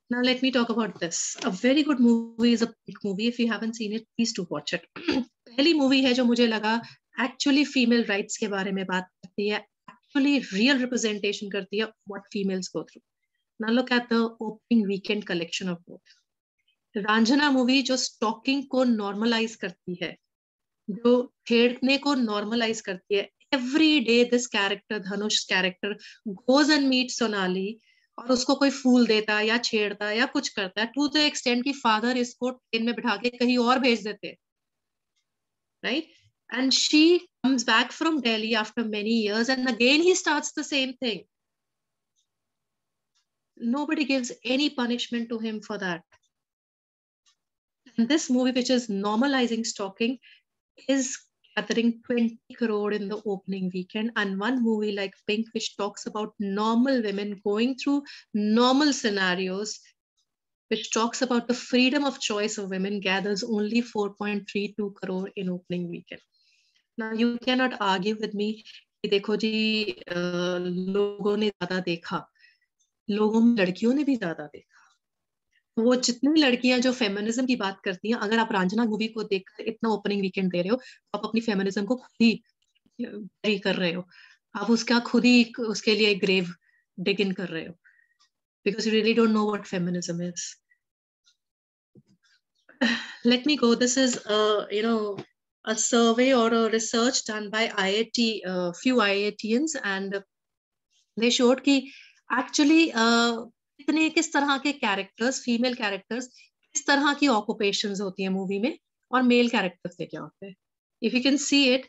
Now let me talk about this. A very good movie is a big movie. If you haven't seen it, please do watch it. पहली movie है जो मुझे लगा actually female rights के बारे में बात करती है, actually real representation करती है what females go through. Now look at the opening weekend collection of both. Raanjhanaa movie जो स्टॉकिंग को नॉर्मलाइज करती है, जो छेड़ने को नॉर्मलाइज करती है. Every day this character, Dhanush character, goes and meet Sonali और उसको कोई फूल देता या छेड़ता या कुछ करता है, टू द एक्सटेंट की फादर इसको ट्रेन में बिठा के कहीं और भेज देते, right? And she comes back from Delhi after many years and again he starts the same thing. Nobody gives any punishment to him for that. And this movie, which is normalizing stalking, is gathering 20 crore in the opening weekend. And one movie like Pink, which talks about normal women going through normal scenarios, which talks about the freedom of choice of women, gathers only 4.32 crore in opening weekend. Now you cannot argue with me कि देखो जी लोगों ने ज्यादा देखा, लोगों में लड़कियों ने भी ज्यादा देखा. वो जितनी लड़कियां जो फेमिनिज्म की बात करती हैं, अगर आप रांझना मूवी को देखकर इतना ओपनिंग वीकेंड दे रहे हो, आप अपनी फेमिनिज्म को खुद ही बुरी कर रहे हो. आप उसका खुद ही उसके लिए ग्रेव डिग इन कर रहे हो, because you really don't know what feminism is. Let me go. This is a survey or a research done by IIT, few IITians, and they showed कि actually कितने किस तरह के कैरेक्टर्स, फीमेल कैरेक्टर्स, किस तरह की ऑक्यूपेशंस होती है मूवी में और मेल कैरेक्टर्स के क्या होते हैं. If you can see it,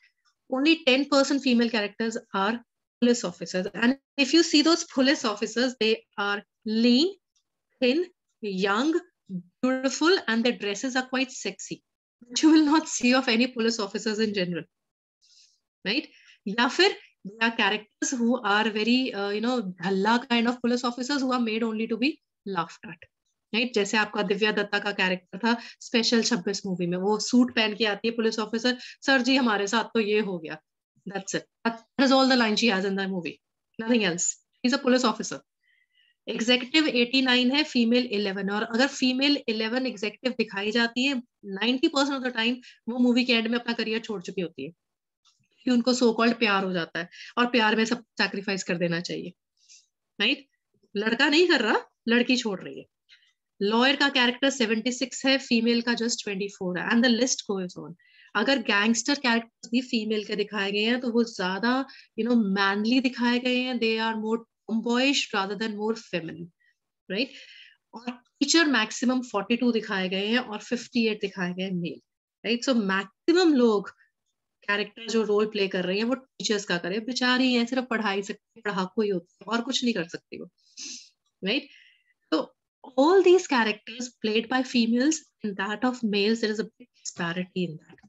only 10% female characters are police officers, and if you see those police officers, they are lean, thin, young, beautiful, and their dresses are quite sexy, which you will not see of any police officers in general, right? या फिर there are characters who are very dhalla kind of police officers who are made only to be laughed at, right? जैसे आपका दिव्या दत्ता का character था special 26 movie में, वो suit पहन के आती है पुलिस ऑफिसर, सर जी हमारे साथ तो ये हो गया, that's it, that is all the line she has in the movie, nothing else. She's a police officer. Executive 89 है, फीमेल 11, और अगर फीमेल 11 एग्जीक्यूटिव दिखाई जाती है 90% ऑफ द टाइम वो मूवी के एंड में अपना करियर छोड़ चुकी होती है, कि उनको सो कॉल्ड प्यार हो जाता है और प्यार में सब सैक्रिफाइस कर देना चाहिए, राइट? लड़का नहीं कर रहा, लड़की छोड़ रही है. लॉयर का कैरेक्टर 76 है, फीमेल का जस्ट 24 है, and the list goes on. अगर गैंगस्टर कैरेक्टर्स भी फीमेल के दिखाए गए हैं तो वो ज्यादा मैनली दिखाए गए हैं, they are more tomboyish rather than more feminine, right? और टीचर मैक्सिमम 42 दिखाए गए हैं और 58 दिखाए गए मेल, राइट? सो मैक्सिमम लोग कैरेक्टर जो रोल प्ले कर रही है वो टीचर्स का करे, बेचारी है, सिर्फ पढ़ाई सकती, पढ़ाकू ही होती है और कुछ नहीं कर सकती वो, राइट? तो all these characters played by females and that of males, there is a big disparity in that.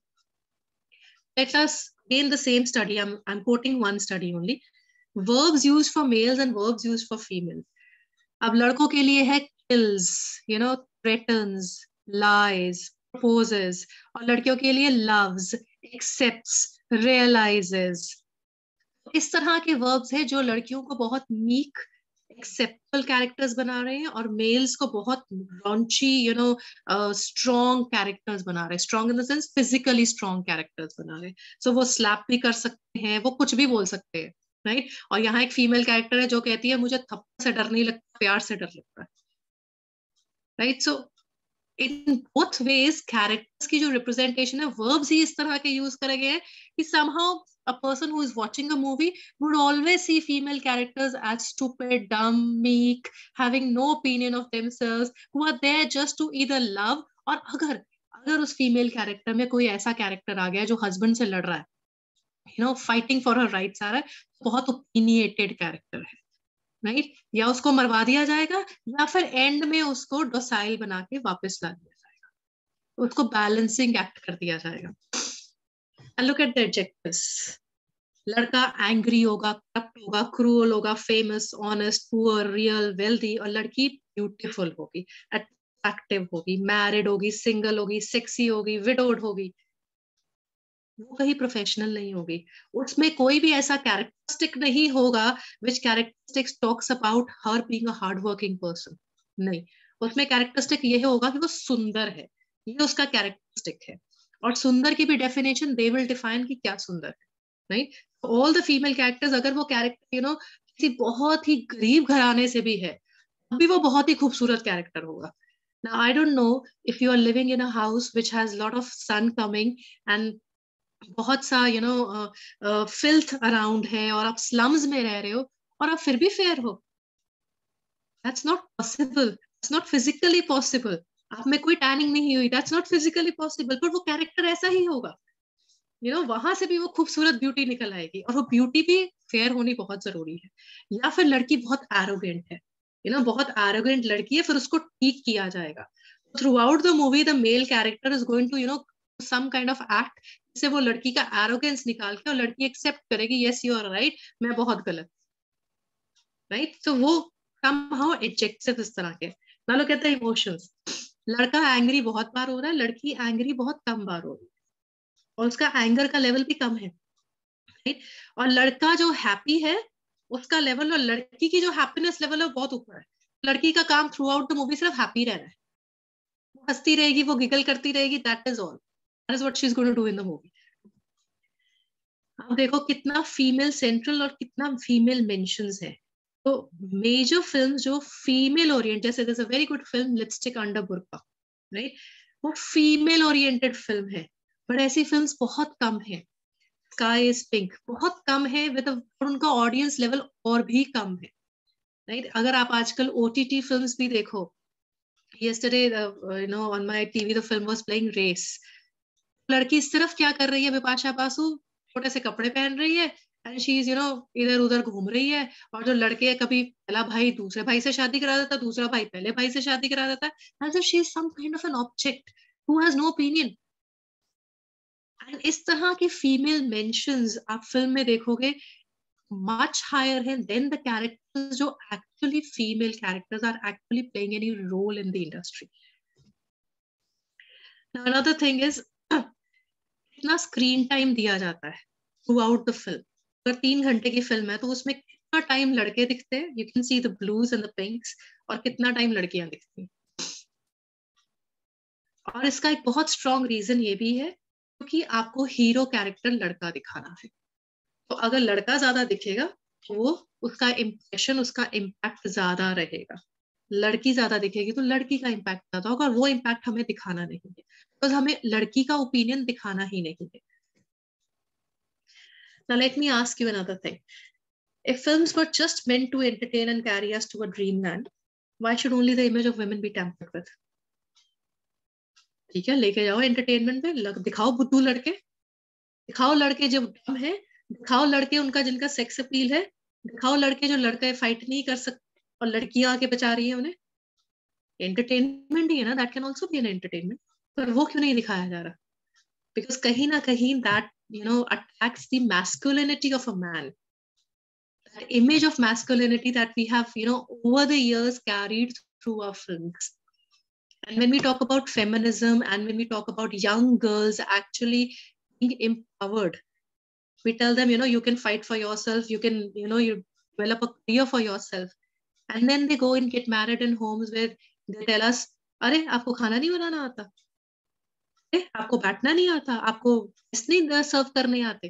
Let us in the same study, I'm quoting one study only, verbs used for males and verbs used for females. अब लड़कों के लिए है kills, threatens, lies, proposes, और लड़कियों के लिए loves, accepts, realizes. इस तरह के verbs है जो लड़कियों को बहुत meek, acceptable characters बना रहे हैं और males को बहुत raunchy, strong characters बना रहे हैं. Strong in the sense physically strong characters बना रहे हैं. So वो slap भी कर सकते हैं, वो कुछ भी बोल सकते हैं, राइट? और यहाँ एक फीमेल कैरेक्टर है जो कहती है मुझे थप्पड़ से डर नहीं लगता, प्यार से डर लगता है, right? So in both ways characters की जो रिप्रेजेंटेशन है, वर्ब्स ही इस तरह के यूज करे गए हैं कि somehow a person who is watching a movie would always see female characters as stupid, dumb, meek, having no opinion of themselves, who are there just to either love, और अगर उस फीमेल कैरेक्टर में कोई ऐसा character आ गया जो husband से लड़ रहा है, फाइटिंग फॉर हर राइट्स आ रहा है, बहुत ओपिनिएटेड कैरेक्टर है, राइट? या उसको मरवा दिया जाएगा या फिर एंड में उसको डोसाइल बना के वापस ला दिया जाएगा, उसको बैलेंसिंग एक्ट कर दिया जाएगा. And look at the adjectives. लड़का एंग्री होगा, करप्ट होगा, क्रूअल होगा, famous, honest, poor, real, wealthy, और लड़की ब्यूटीफुल होगी. एट एक्टिव होगी, मैरिड होगी, सिंगल होगी, सेक्सी होगी, विडोड होगी, वो कहीं प्रोफेशनल नहीं होगी। उसमें कोई भी ऐसा कैरेक्टरिस्टिक नहीं होगा which characteristics talks about her being a hard working person. नहीं, उसमें कैरेक्टरिस्टिक ये होगा कि वो सुंदर है, ये उसका कैरेक्टरिस्टिक है। और सुंदर की भी डेफिनेशन दे विल डिफाइन कि क्या सुंदर है, right. All the female characters, अगर वो कैरेक्टर किसी बहुत ही गरीब घराने से भी है, अभी वो बहुत ही खूबसूरत कैरेक्टर होगा। Now I don't know if you are living in a house which has lot of sun coming and बहुत सा फिल्थ अराउंड है, और आप स्लम्स में रह रहे हो और आप फिर भी फेयर हो, that's not possible, that's not physically possible. आप में कोई टैनिंग नहीं हुई, दैट्स नॉट फिजिकली पॉसिबल, पर वो कैरेक्टर ऐसा ही होगा। वहां से भी वो खूबसूरत ब्यूटी निकल आएगी, और वो ब्यूटी भी फेयर होनी बहुत जरूरी है। या फिर लड़की बहुत एरोगेंट है, बहुत एरोगेंट लड़की है, फिर उसको ठीक किया जाएगा। Throughout the movie the male character is going to some kind of act, जिससे वो लड़की का एरोगेंस निकाल के और लड़की एक्सेप्ट करेगी, यस यू आर राइट, मैं बहुत गलत, राइट। तो वो somehow एडजेक्टिव इस तरह के। ना लोग कहते हैं इमोशंस, लड़का एंग्री बहुत बार हो रहा है, लड़की एंग्री बहुत कम बार हो रही है, और उसका एंगर का लेवल भी कम है, राइट। और लड़का जो हैप्पी है उसका लेवल और लड़की की जो हैप्पीनेस लेवल है वो बहुत ऊपर है। लड़की का काम थ्रू आउट द मूवी सिर्फ हैप्पी रहना है, वो हंसती रहेगी, वो गिगल करती रहेगी, that is all, that is what she is going to do in the movie. अब देखो कितना फीमेल सेंट्रल और कितना फीमेल मेंशंस है। तो मेजर फिल्म जो फीमेल ओरिएंटेड, जैसे there's a very good film lipstick under Burkha, right, वो फीमेल ओरिएंटेड फिल्म है, बट ऐसी फिल्म्स बहुत कम है। स्काई इज पिंक बहुत कम है, विद उनका ऑडियंस लेवल और भी कम है, राइट। अगर आप आजकल ओटीटी फिल्म्स भी देखो, yesterday on my TV the film was playing Race, लड़की सिर्फ क्या कर रही है, बिपाशा बासु छोटे से कपड़े पहन रही है, एंड शी इज इधर उधर घूम रही है, और जो लड़के कभी पहला भाई दूसरे भाई से शादी करा देता, दूसरा भाई पहले भाई से शादी करा देता, and she is some kind of an object who has no opinion. And इस तरह की फीमेल मेंशंस आप फिल्म में देखोगे much higher है than the characters जो actually female characters are actually playing any role in the industry. Now another thing is कितना screen time दिया जाता है थ्रू आउट द फिल्म। अगर 3 घंटे की फिल्म है तो उसमें कितना टाइम लड़के दिखते हैं, you can see the blues and the पिंक्स, और कितना टाइम लड़कियां दिखती हैं। और इसका एक बहुत स्ट्रॉन्ग रीजन ये भी है क्योंकि आपको हीरो कैरेक्टर लड़का दिखाना है, तो अगर लड़का ज्यादा दिखेगा तो वो उसका इम्प्रेशन, उसका इम्पैक्ट ज्यादा रहेगा। लड़की ज्यादा दिखेगी तो लड़की का इम्पैक्ट ज्यादा होगा, और वो इम्पैक्ट हमें दिखाना नहीं है, बिकॉज हमें लड़की का ओपिनियन दिखाना ही नहीं है। Now let me ask you another thing. If films were just meant to entertain and carry us to a dreamland, why should only the image of women be tampered with? ठीक है, लेके जाओ entertainment में, दिखाओ बुद्धू लड़के, दिखाओ लड़के जो डम है, दिखाओ लड़के उनका जिनका सेक्स अपील है, दिखाओ लड़के जो लड़के फाइट नहीं कर सकते और लड़कियां आके बचा रही है उन्हें। एंटरटेनमेंट ही है ना, that can also be an entertainment, पर वो क्यों नहीं दिखाया जा रहा? बिकॉज कहीं ना कहीं that attacks the masculinity of a man, that image of masculinity that we have over the years carried through our films. And when we talk about feminism and when we talk about young girls actually being empowered, we tell them you can fight for yourself, you can you develop a career for yourself, and then they go and get married in homes where they tell us, अरे आपको खाना नहीं बनाना आता, आपको बैठना नहीं आता, आपको नहीं सर्व करने आते।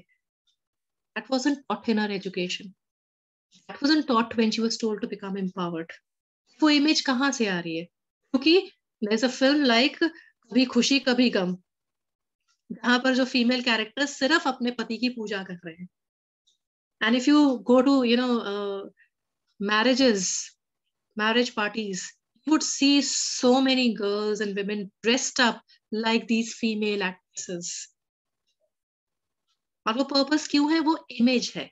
That wasn't taught in our education. That wasn't taught when she was told to become empowered. वो इमेज कहाँ से आ रही है? क्योंकि there's a film like कभी खुशी कभी गम, जहां पर जो फीमेल कैरेक्टर्स सिर्फ अपने पति की पूजा कर रहे हैं। And if you go to marriage parties, you would see so many girls and women dressed up like these female actresses. और वो पर्पस क्यों है? वो इमेज है।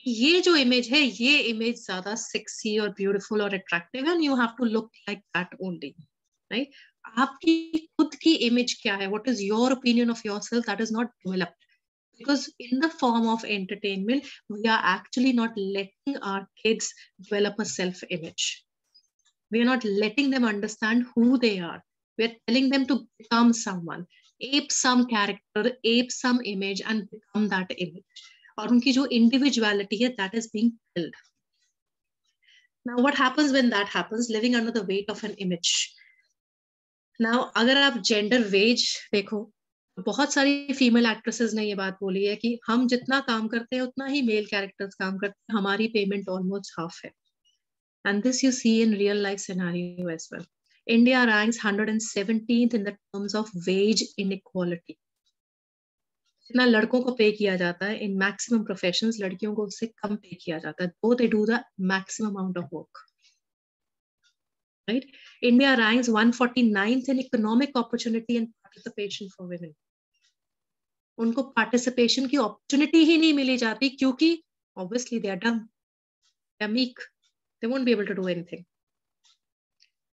ये जो इमेज है, ये इमेज ज्यादा सेक्सी और ब्यूटीफुल और अट्रैक्टिव है, and you have to look like that only, right. आपकी खुद की इमेज क्या है? What is your opinion of yourself? That is not developed because in the form of entertainment we are actually not letting our kids develop a self image. We are not letting them understand who they are. We are telling them to become someone, ape some character, ape some image, and become that image. और उनकी जो individuality है, that is being killed. Now, what happens when that happens? Living under the weight of an image. Now, अगर आप gender wage देखो, बहुत सारी female actresses ने ये बात बोली है कि हम जितना काम करते हैं उतना ही मेल कैरेक्टर्स काम करते हैं, हमारी पेमेंट ऑलमोस्ट हाफ है. And this you see in real life scenario as well. India ranks 117th in the terms of wage inequality. जितना लड़कों को पे किया जाता है in maximum professions, लड़कियों को उससे कम पे किया जाता है, though they do the maximum amount of work. Right? India ranks 149th in economic opportunity and participation for women. उनको पार्टिसिपेशन की अपॉर्चुनिटी ही नहीं मिली जाती क्योंकि obviously they are dumb, they are meek, they won't be able to do anything.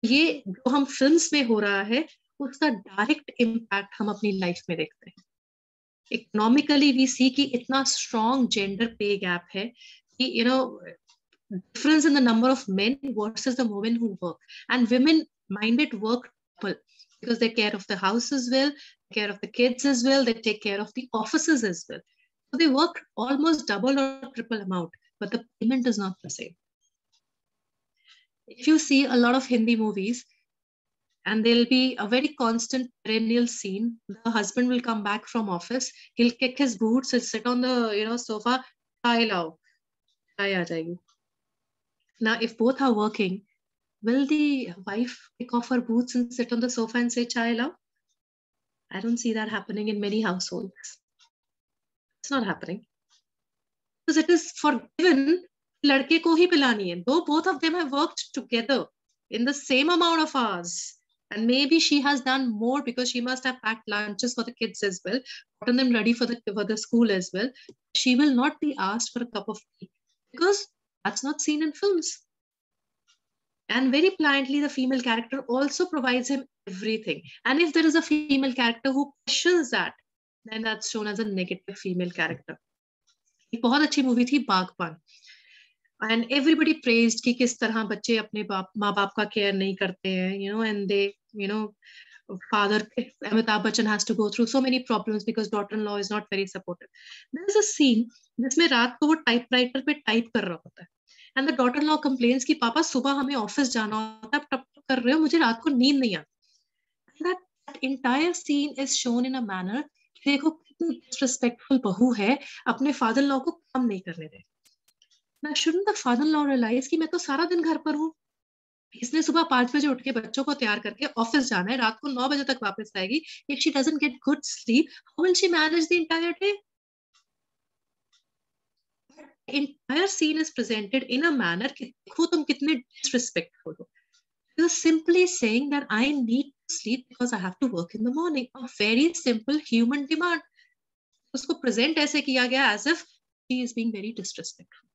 ये जो हम films में हो रहा है उसका डायरेक्ट इम्पैक्ट हम अपनी लाइफ में देखते हैं. इकोनॉमिकली वी सी कि इतना स्ट्रॉन्ग जेंडर पे गैप है कि you know difference in the number of men versus the women who work, and women mind it work because they care of the house as well, care of the kids as well, they take care of the offices as well, so they work almost double or triple amount, but the payment is not the same. If you see a lot of Hindi movies, and there'll be a very constant perennial scene, the husband will come back from office, he'll kick his boots and sit on the sofa, chai lao, chai aa jayegi. Now, if both are working, will the wife pick off her boots and sit on the sofa and say, chai lao? I don't see that happening in many households. It's not happening. Because it is forgiven, ladke ko hi pilani hai. Though both of them have worked together in the same amount of hours. And maybe she has done more because she must have packed lunches for the kids as well, gotten them ready for the school as well. She will not be asked for a cup of tea because that's not seen in films. And very plainly, the female character also provides him everything. And if there is a female character who questions that, then that's shown as a negative female character. एक बहुत अच्छी movie थी बागबान. And everybody praised कि किस तरह बच्चे अपने माँ बाप का केयर नहीं करते हैं, and they, father Amitabh Bachchan has to go through so many problems because daughter-in-law is not very supportive. There is a scene जिसमें रात को वो टाइपराइटर पे टाइप कर रहा होता है, and the daughter-in-law complains कि पापा सुबह हमें ऑफिस जाना होता है, टप टप कर रहे हो, मुझे रात को नींद नहीं आती. And that entire scene is shown in a manner कि देखो कितनी disrespectful बहू है, अपने father-in-law को काम नहीं करने दे. Now, shouldn't the father-in-law realize कि मैं तो सारा दिन घर पर हूँ, इसने सुबह 5 बजे उठ के बच्चों को तैयार करके ऑफिस जाना है, रात को 9 बजे तक वापस आएगी. If she doesn't get good sleep, how will she manage the entire day? The entire scene is presented in a manner कि देखो तुम कितने disrespectful हो. You're simply saying that I need to sleep because I have to work in the morning. A very simple human demand. उसको present ऐसे किया गया as if she is being very disrespectful.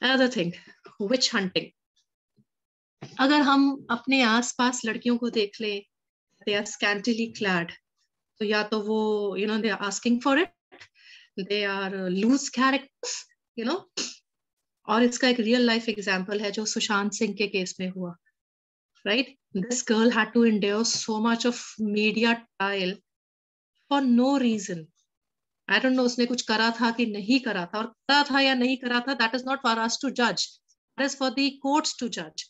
Another thing, witch hunting. अगर हम अपने आसपास लड़कियों को देख लें, they are scantily clad, तो या तो वो they are asking for it, they are loose characters, और इसका एक real life example है जो सुशांत सिंह के केस में हुआ, right? This girl had to endure so much of media trial for no reason. I don't know उसने कुछ करा था कि नहीं करा था, और करा था या नहीं करा था, that is not for us to judge. That is for the courts to judge.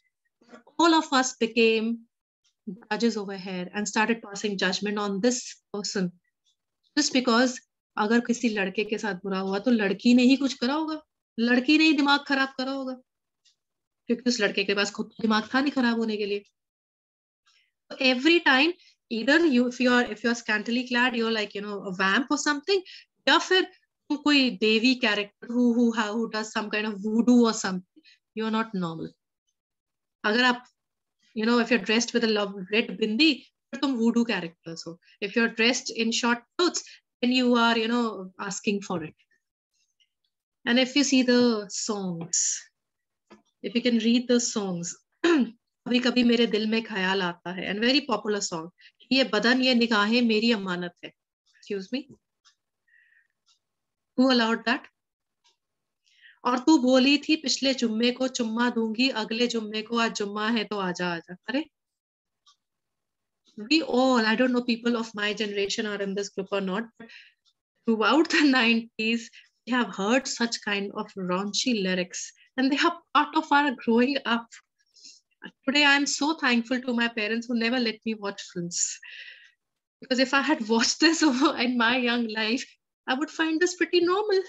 All of us became judges over here and started passing judgment on this person just because अगर किसी लड़के के साथ बुरा हुआ तो लड़की ने ही कुछ करा होगा, लड़की ने ही दिमाग खराब करा होगा, क्योंकि उस लड़के के पास खुद दिमाग था नहीं खराब होने के लिए. Every time either if you're scantily clad, you're like a vamp or something, या फिर कोई देवी character who does some kind of voodoo or something, you're not normal. अगर आप if you're dressed with a red bindi, फिर तुम voodoo characters हो. If you're dressed in short clothes, then you are asking for it. And if you see the songs, if you can read the songs, कभी कभी मेरे दिल में ख्याल आता है, and very popular song, ये बदन ये निगाहें मेरी अमानत है. Excuse me, who allowed that? और तू बोली थी पिछले जुम्मे को चुम्मा दूंगी, अगले जुम्मे को आज जुम्मा है तो आजा आजा. अरे, we all, I don't know people of my generation are in this group or not, but throughout the 90s, we have heard such kind of raunchy lyrics, and they are part of our growing up. Today, I am so thankful to my parents who never let me watch films. Because if I had watched this in my young life, I would find this pretty normal.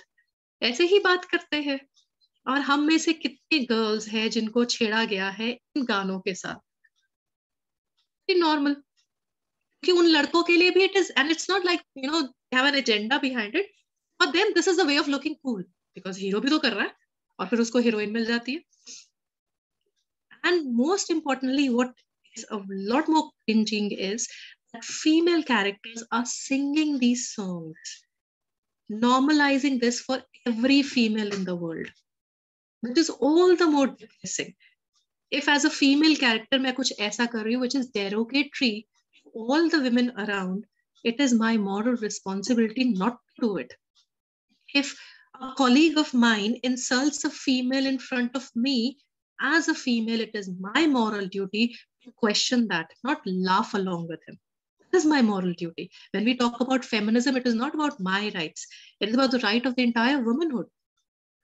ऐसे ही बात करते हैं. और हम में से कितने girls हैं जिनको छेड़ा गया है इन गानों के साथ. pretty normal. कि उन लड़कों के लिए भी it is, and it's not like they have an agenda behind it. For them this is a way of looking cool because hero भी तो कर रहा है और फिर उसको हीरोइन मिल जाती है. And most importantly, what is a lot more cringing is that female characters are singing these songs, normalizing this for every female in the world, which is all the more depressing. If as a female character मैं कुछ ऐसा कर रही हूँ which is derogatory all the women around, it is my moral responsibility not to do it. If a colleague of mine insults a female in front of me, as a female, it is my moral duty to question that, not laugh along with him. This is my moral duty. When we talk about feminism, it is not about my rights. It is about the right of the entire womanhood.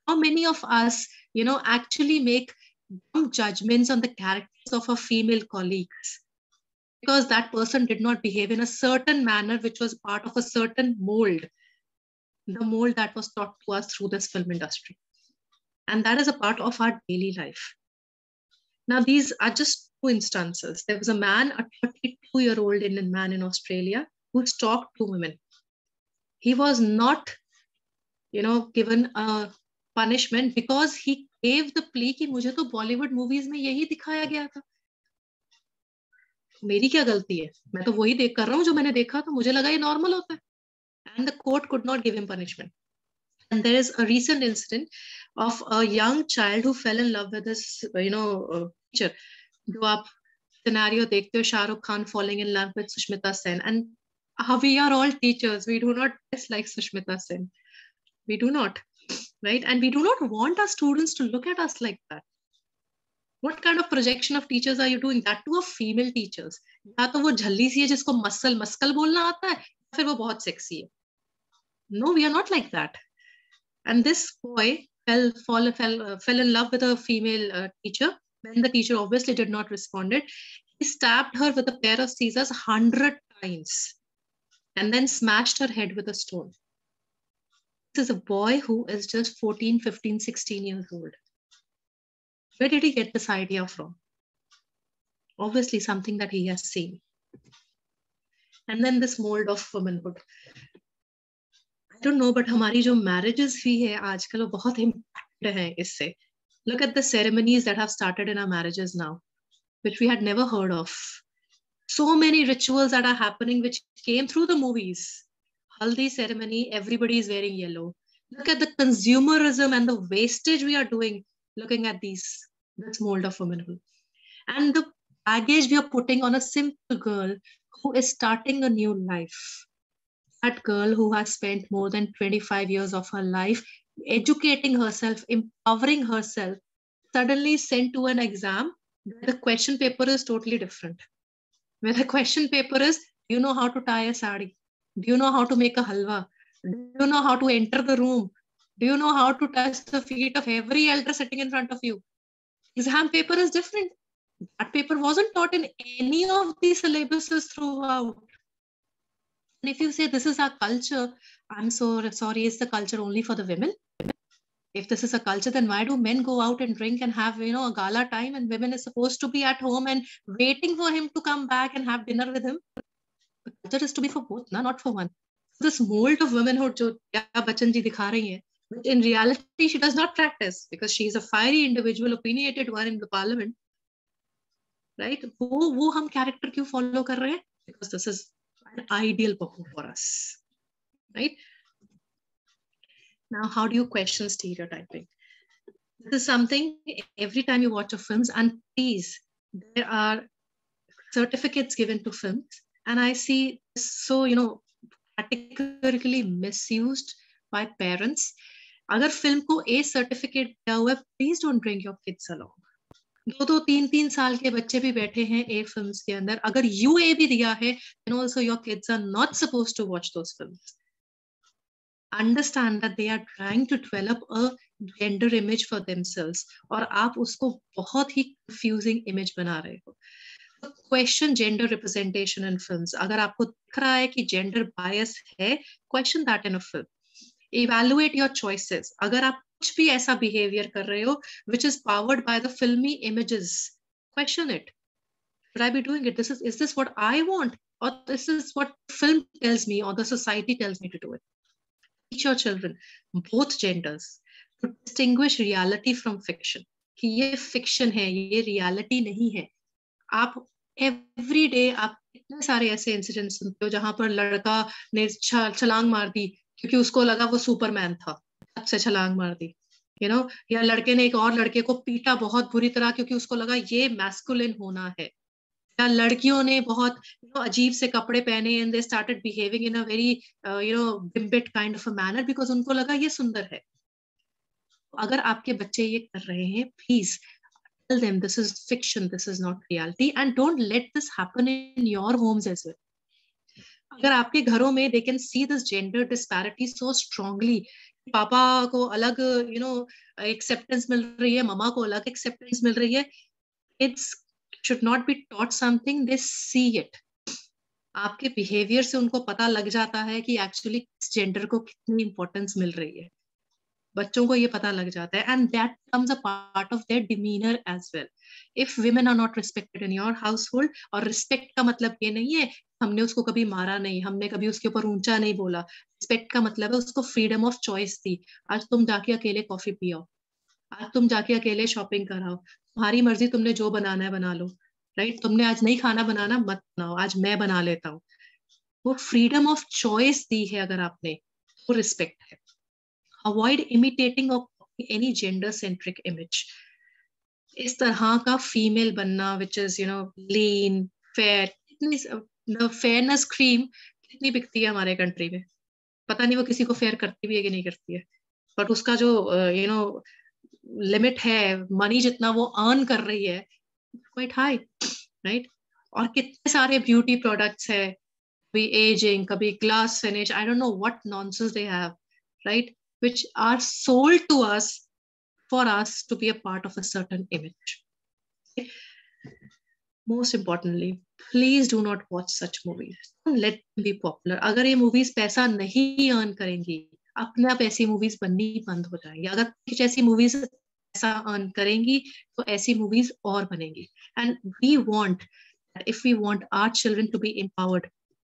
How many of us, actually make dumb judgments on the characters of our female colleagues because that person did not behave in a certain manner, which was part of a certain mold, the mold that was taught to us through this film industry. And that is a part of our daily life. Now, these are just two instances. There was a man, a 32-year-old Indian man in Australia, who stalked two women. He was not, given a punishment because he gave the plea कि मुझे तो Bollywood movies में यही दिखाया गया था. मेरी क्या गलती है? मैं तो वही देख कर रहा हूँ जो मैंने देखा था. मुझे लगा ये normal होता है. And the court could not give him punishment. And there is a recent incident of a young child who fell in love with this, teacher. जो आप scenario देखते हो, Shahrukh Khan falling in love with Sushmita Sen. And we are all teachers. We do not dislike Sushmita Sen. We do not, right? And we do not want our students to look at us like that. What kind of projection of teachers are you doing? That to a female teachers. या तो वो झल्ली सी है जिसको muscle बोलना आता है, फिर वो बहुत sexy है. No, we are not like that. And this boy fell in love with a female teacher. When the teacher obviously did not respond, he stabbed her with a pair of scissors 100 times and then smashed her head with a stone. This is a boy who is just 14, 15, 16 years old. Where did he get this idea from? Obviously something that he has seen. And then this mold of womanhood. I don't know, but हमारी जो marriages भी है आजकल वो बहुत impacted हैं इससे. Look at the ceremonies that have started in our marriages now, which we had never heard of. So many rituals that are happening which came through the movies. Haldi ceremony, everybody is wearing yellow. Look at the consumerism and the wastage we are doing looking at this mold of womanhood. And the baggage we are putting on a simple girl who is starting a new life. That girl who has spent more than 25 years of her life educating herself, empowering herself, suddenly sent to an exam where the question paper is totally different. Where the question paper is, do you know how to tie a sari? Do you know how to make a halwa? Do you know how to enter the room? Do you know how to touch the feet of every elder sitting in front of you? Exam paper is different. That paper wasn't taught in any of these syllabuses throughout. And if you say this is our culture, I'm so sorry, is the culture only for the women? If this is a culture, then why do men go out and drink and have, a gala time, and women is supposed to be at home and waiting for him to come back and have dinner with him? The culture is to be for both, not for one. This mold of womanhood, jo Bachchan ji dikha rahi hai, which in reality she does not practice because she is a fiery individual, opinionated one in the parliament, right? वो हम character क्यों follow कर रहे हैं? Because this is an ideal for us, right? Now, how do you question stereotyping? This is something every time you watch a films, and please, there are certificates given to films, and I see so, categorically misused by parents. अगर film को A certificate दिया हुआ है, please don't bring your kids along. 2-3 साल के बच्चे भी बैठे हैं ए फिल्म्स के अंदर, अगर यूए भी दिया है, then also your kids are not supposed to watch those films. Understand that they are trying to develop a gender image for themselves, और आप उसको बहुत ही confusing image बना रहे हो. Question gender representation in films. अगर आपको दिख रहा है कि gender bias है, question that in a film. Evaluate your choices. अगर आप कुछ भी ऐसा behavior कर रहे हो which is powered by the filmy images, question it. Should I be doing it? Is this what I want, or this is what film tells me or the society tells me to do it? Teach your children both genders to distinguish reality from fiction. कि ये fiction है, ये reality नहीं है. आप every day आप इतने सारे ऐसे इंसिडेंट सुनते हो जहां पर लड़का ने छलांग मार दी क्योंकि उसको लगा वो सुपरमैन था, सबसे छलांग मार दी, या लड़के ने एक और लड़के को पीटा बहुत बुरी तरह क्योंकि उसको लगा ये मैस्कुलिन होना है, या लड़कियों ने बहुत अजीब से कपड़े पहने and they started behaving in a very bimbette kind of a manner because उनको लगा ये सुंदर है. अगर आपके बच्चे ये कर रहे हैं, please tell them this is fiction, this is not reality, and don't let this happen in your homes as well. अगर आपके घरों में they can see this gender disparity so strongly, पापा को अलग acceptance मिल रही है, ममा को अलग acceptance मिल रही है, kids should not be taught something, they see it. आपके behavior से उनको पता लग जाता है कि actually किस gender को कितनी importance मिल रही है. बच्चों को ये पता लग जाता है and that becomes a part of their demeanor as well. If women are not respected in your household, और respect का मतलब ये नहीं है हमने उसको कभी मारा नहीं, हमने कभी उसके ऊपर ऊंचा नहीं बोला. Respect का मतलब है उसको freedom of choice दी. आज तुम जाके अकेले कॉफी पियो, आज तुम जाके अकेले शॉपिंग कराओ, तुम्हारी मर्जी, तुमने जो बनाना है बना लो, राइट? तुमने आज नहीं खाना बनाना, मत बनाओ, आज मैं बना लेता हूँ. वो फ्रीडम ऑफ चॉइस दी है अगर आपने, वो रिस्पेक्ट है. Avoid imitating or any gender-centric image. इस तरह का फीमेल बनना which is lean, fair, the fairness cream कितनी बिकती है हमारे कंट्री में, पता नहीं वो किसी को फेयर करती भी है कि नहीं करती है, बट उसका जो लिमिट है, मनी जितना वो अर्न कर रही है, quite high, right? और कितने सारे ब्यूटी प्रोडक्ट्स है, कभी एजिंग, कभी glass finish, I don't know what nonsense they have, right? Which are sold to us for us to be a part of a certain image. Most importantly, please do not watch such movies. Don't let them be popular. अगर ये movies पैसा नहीं earn करेंगी, अपने आप ऐसी movies बननी बंद हो जाएंगी. अगर कुछ ऐसी movies पैसा earn करेंगी, तो ऐसी movies और बनेंगी. And we want, if we want our children to be empowered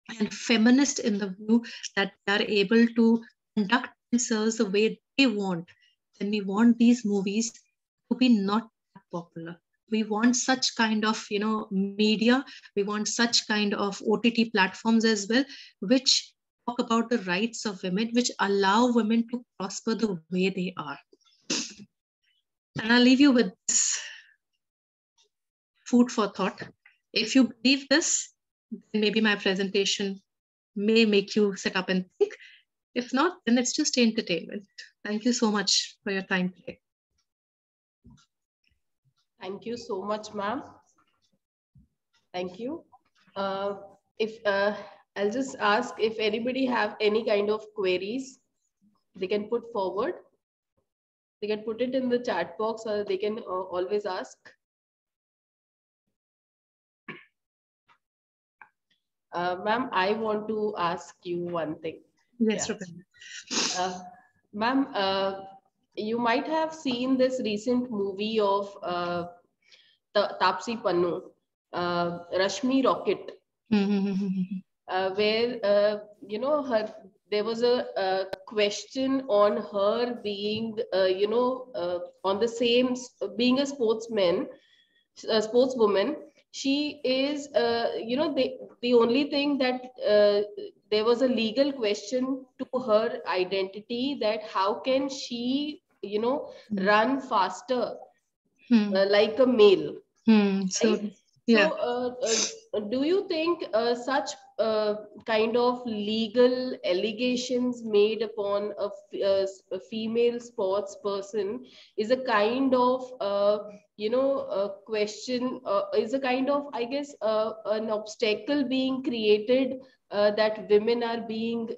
and feminist in the view that they are able to conduct themselves the way they want, then we want these movies to be not popular. We want such kind of media, we want such kind of OTT platforms as well, which talk about the rights of women, which allow women to prosper the way they are. And I'll leave you with this food for thought. If you believe this, then maybe my presentation may make you sit up and think. If not, then it's just entertainment. Thank you so much for your time today. Thank you so much, ma'am. Thank you. I'll just ask if anybody have any kind of queries, they can put forward. They can put it in the chat box, or they can always ask. Ma'am, I want to ask you one thing. Yes, yeah. Ma'am, you might have seen this recent movie of Taapsee Pannu, Rashmi Rocket, where there was a question on her being, on the same, being a sportswoman. She is, the only thing that there was a legal question to her identity, that how can she, run faster like a male. So, right? Yeah. So, do you think such kind of legal allegations made upon a female sports person is a kind of, question, is a kind of, I guess, an obstacle being created that women are being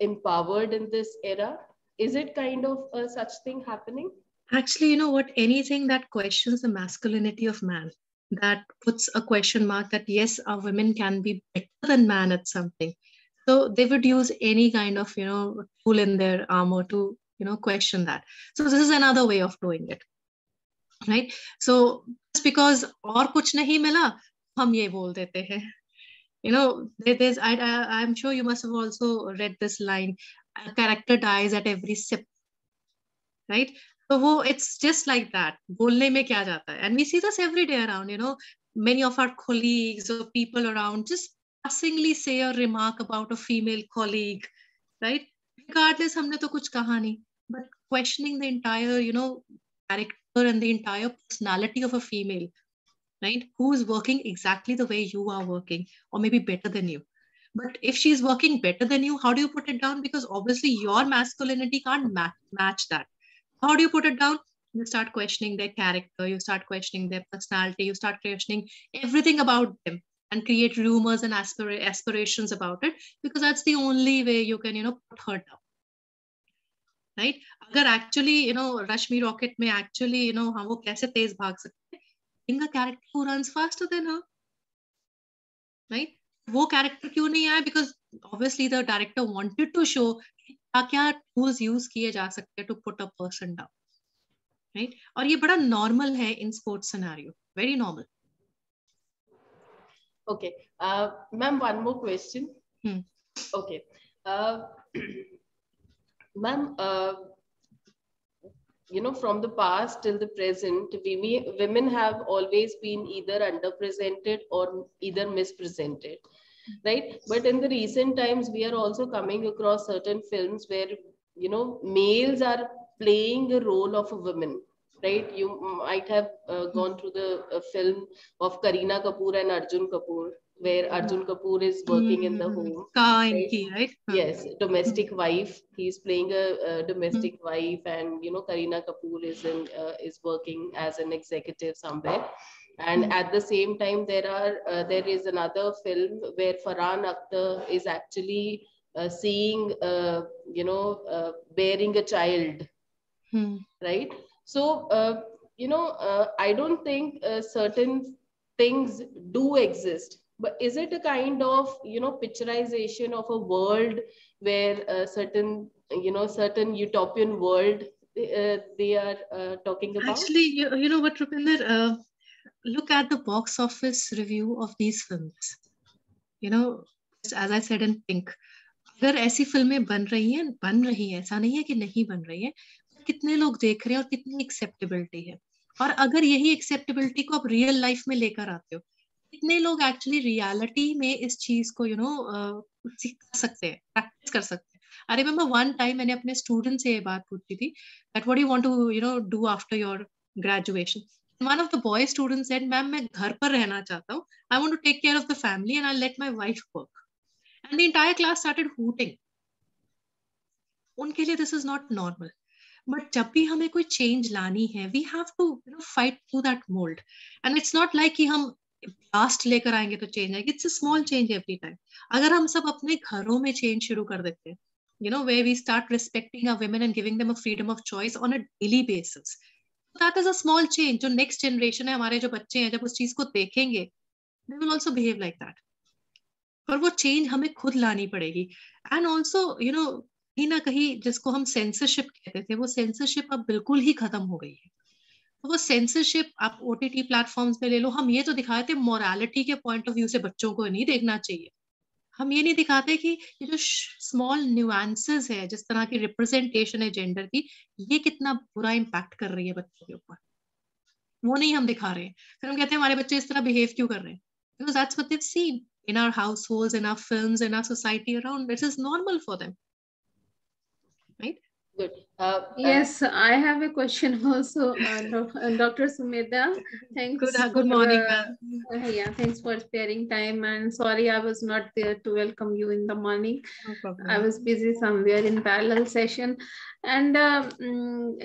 empowered in this era? Is it kind of such thing happening? Actually, you know what? Anything that questions the masculinity of man, that puts a question mark that yes, our women can be better than man at something. So they would use any kind of, tool in their armor to, question that. So this is another way of doing it, right? So just because और कुछ नहीं मिला, हम ये बोल देते हैं. I'm sure you must have also read this line, a character dies at every sip, right? So it's just like that. बोलने में क्या जाता है? And we see this every day around, many of our colleagues or people around just passingly say a remark about a female colleague, right? Regardless, हमने तो कुछ कहा नहीं. But questioning the entire, character and the entire personality of a female, right? Who is working exactly the way you are working, or maybe better than you. But if she's working better than you, how do you put it down? Because obviously your masculinity can't match that. How do you put it down? You start questioning their character, you start questioning their personality, you start questioning everything about them and create rumors and aspirations about it, because that's the only way you can, put her down. Right? अगर actually, Rashmi Rocket में actually, हम वो कैसे तेज भाग सकते हैं? Being a character who runs faster than her. Right? वो character क्यों नहीं आया? Because obviously the director wanted to show क्या tools use किए जा सकते हैं to put a person down. Right? और ये बड़ा normal है in sports scenario. Very normal. Okay. Ma'am, one more question. Okay. Ma'am, from the past till the present, women have always been either underrepresented or either misrepresented, right? But in the recent times, we are also coming across certain films where, males are playing the role of a woman, right? You might have gone through the film of Kareena Kapoor and Arjun Kapoor, where Arjun Kapoor is working in the home. Right? Yes, domestic wife. He's playing a domestic wife, and Kareena Kapoor is working as an executive somewhere. And at the same time, there is another film where Farhan Akhtar is actually seeing, bearing a child, right? So, I don't think certain things do exist, but is it a kind of, picturization of a world where certain utopian world they are talking about? Actually, you know what, Rupinder, look at the box office review of these films. As I said in Pink, अगर ऐसी फिल्में बन रही हैं, ऐसा नहीं है कि नहीं बन रही है, कितने लोग देख रहे हैं और कितनी एक्सेप्टेबिलिटी है, और अगर यही एक्सेप्टेबिलिटी को आप रियल लाइफ में लेकर आते हो, कितने लोग एक्चुअली रियलिटी में इस चीज को सीख सकते हैं, प्रैक्टिस कर सकते हैं. आई रिमेम्बर वन टाइम मैंने अपने स्टूडेंट से ये बात पूछी थी, that what you want to do after your graduation. One of the boy students said, "Ma'am, मैं घर पर रहना चाहता हूँ. I want to take care of the family and I'll let my wife work." And the entire class started hooting. उनके लिए this is not normal. But जब भी हमें कोई change लानी है, we have to fight through that mold. And it's not like कि हम blast लेकर आएंगे तो change आएगी. It's a small change every time. अगर हम सब अपने घरों में change शुरू कर देते हैं, where we start respecting our women and giving them a freedom of choice on a daily basis, that is a small change. जो next generation है, हमारे जो बच्चे हैं, जब उस चीज को देखेंगे, they will also behave like that. पर वो चेंज हमें खुद लानी पड़ेगी. एंड ऑल्सो कहीं ना कहीं जिसको हम सेंसरशिप कहते थे, वो सेंसरशिप अब बिल्कुल ही खत्म हो गई है. तो वो सेंसरशिप आप ओटीटी प्लेटफॉर्म्स पे ले लो. हम ये तो दिखाए थे मोरालिटी के पॉइंट ऑफ व्यू से बच्चों को नहीं देखना चाहिए. हम ये नहीं दिखाते कि ये जो स्मॉल न्यूएंसेस है, जिस तरह की रिप्रेजेंटेशन है जेंडर की, ये कितना बुरा इम्पैक्ट कर रही है बच्चों के ऊपर, वो नहीं हम दिखा रहे हैं. फिर हम कहते हैं हमारे बच्चे इस तरह बिहेव क्यों कर रहे हैं? Because that's what they've seen in our households, in our films, in our society around. This is normal for them, right? Good. Yes, I have a question also, Dr. Sumedha. Thanks Good for morning, ma'am. yeah, thanks for sparing time. And sorry, I was not there to welcome you in the morning. No problem. I was busy somewhere in parallel session. And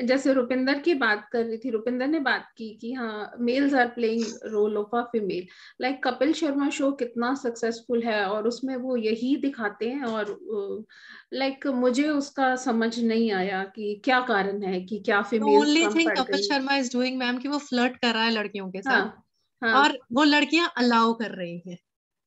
जैसे रुपिंदर की बात कर रही थी, रुपिंदर ने बात की कि हाँ, males are playing role of a female. Like Kapil Sharma show कितना सक्सेसफुल है और उसमें वो यही दिखाते हैं, और लाइक मुझे उसका समझ नहीं आया कि क्या कारण है कि क्या फीमेल्स कम पड़ कपिल गई। शर्मा इज डूइंग मैम कि वो फ्लर्ट कर रहा है लड़कियों के साथ, हाँ, और वो लड़कियां अलाउ कर रही हैं,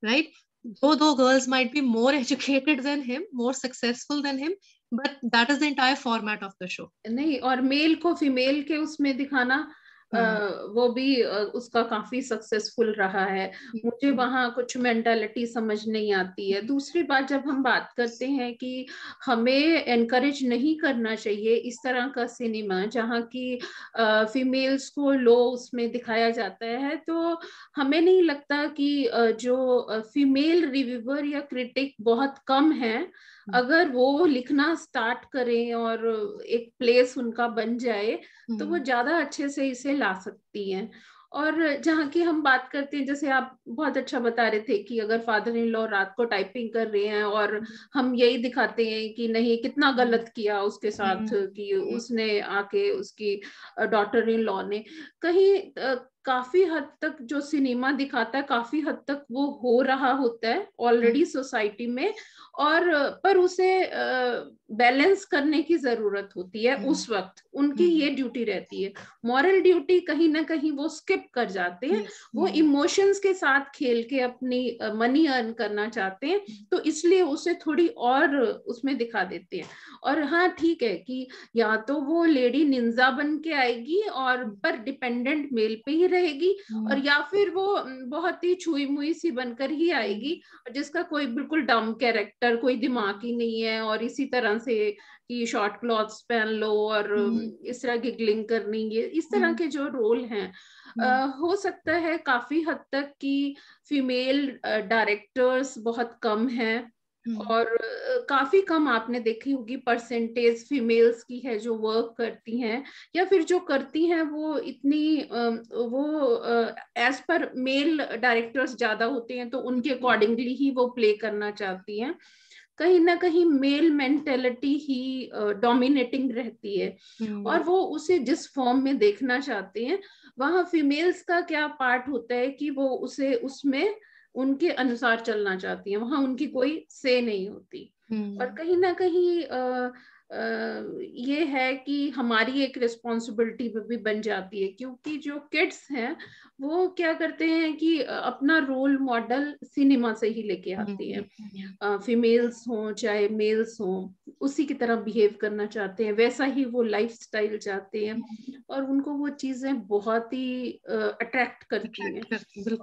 राइट? दो girls might be more educated than him, more successful than him, but that is the entire format of the show. नहीं, और मेल को फीमेल के उसमें दिखाना, वो भी उसका काफी सक्सेसफुल रहा है। मुझे वहां कुछ मेंटालिटी समझ नहीं आती है। दूसरी बात, जब हम बात करते हैं कि हमें एनकरेज नहीं करना चाहिए इस तरह का सिनेमा जहाँ की फीमेल्स को लो उसमें दिखाया जाता है, तो हमें नहीं लगता कि जो फीमेल रिव्यूअर या क्रिटिक बहुत कम है, अगर वो लिखना स्टार्ट करें और एक प्लेस उनका बन जाए तो वो ज्यादा अच्छे से इसे ला सकती हैं। और जहाँ की हम बात करते हैं, जैसे आप बहुत अच्छा बता रहे थे कि अगर फादर इन लॉ रात को टाइपिंग कर रहे हैं और हम यही दिखाते हैं कि नहीं, कितना गलत किया उसके साथ कि उसने आके, उसकी डॉटर इन लॉ ने, कहीं काफी हद तक जो सिनेमा दिखाता है काफी हद तक वो हो रहा होता है ऑलरेडी सोसाइटी में, और पर उसे बैलेंस करने की जरूरत होती है। उस वक्त उनकी ये ड्यूटी रहती है, मॉरल ड्यूटी कहीं ना कहीं वो स्किप कर जाते हैं। वो इमोशंस के साथ खेल के अपनी मनी अर्न करना चाहते हैं, तो इसलिए उसे थोड़ी और उसमें दिखा देते हैं। और हाँ, ठीक है कि या तो वो लेडी निंजा बन के आएगी और पर डिपेंडेंट मेल पे ही रहेगी, और या फिर वो बहुत ही छुई मुई सी बनकर ही आएगी जिसका कोई बिल्कुल डम कैरेक्टर, कोई दिमाग ही नहीं है, और इसी तरह से कि शॉर्ट क्लॉथ्स पहन लो और इस तरह गिगलिंग करनी, ये इस तरह के जो रोल हैं, हो सकता है काफी हद तक कि फीमेल डायरेक्टर्स बहुत कम हैं, और काफी कम आपने देखी होगी परसेंटेज फीमेल्स की है जो वर्क करती हैं, या फिर जो करती हैं वो इतनी वो एज पर मेल डायरेक्टर्स ज्यादा होते हैं तो उनके अकॉर्डिंगली ही वो प्ले करना चाहती हैं। कहीं ना कहीं मेल मेंटेलिटी ही डोमिनेटिंग रहती है, और वो उसे जिस फॉर्म में देखना चाहते हैं, वहां फीमेल्स का क्या पार्ट होता है कि वो उसे उसमें उनके अनुसार चलना चाहती हैं, वहां उनकी कोई से नहीं होती। और कहीं ना कहीं ये है कि हमारी एक रिस्पॉन्सिबिलिटी भी बन जाती है, क्योंकि जो किड्स हैं वो क्या करते हैं कि अपना रोल मॉडल सिनेमा से ही लेके आते हैं, फीमेल्स हों चाहे मेल्स हों, उसी की तरह बिहेव करना चाहते हैं, वैसा ही वो लाइफ स्टाइल चाहते हैं, और उनको वो चीजें बहुत ही अट्रैक्ट करती हैं,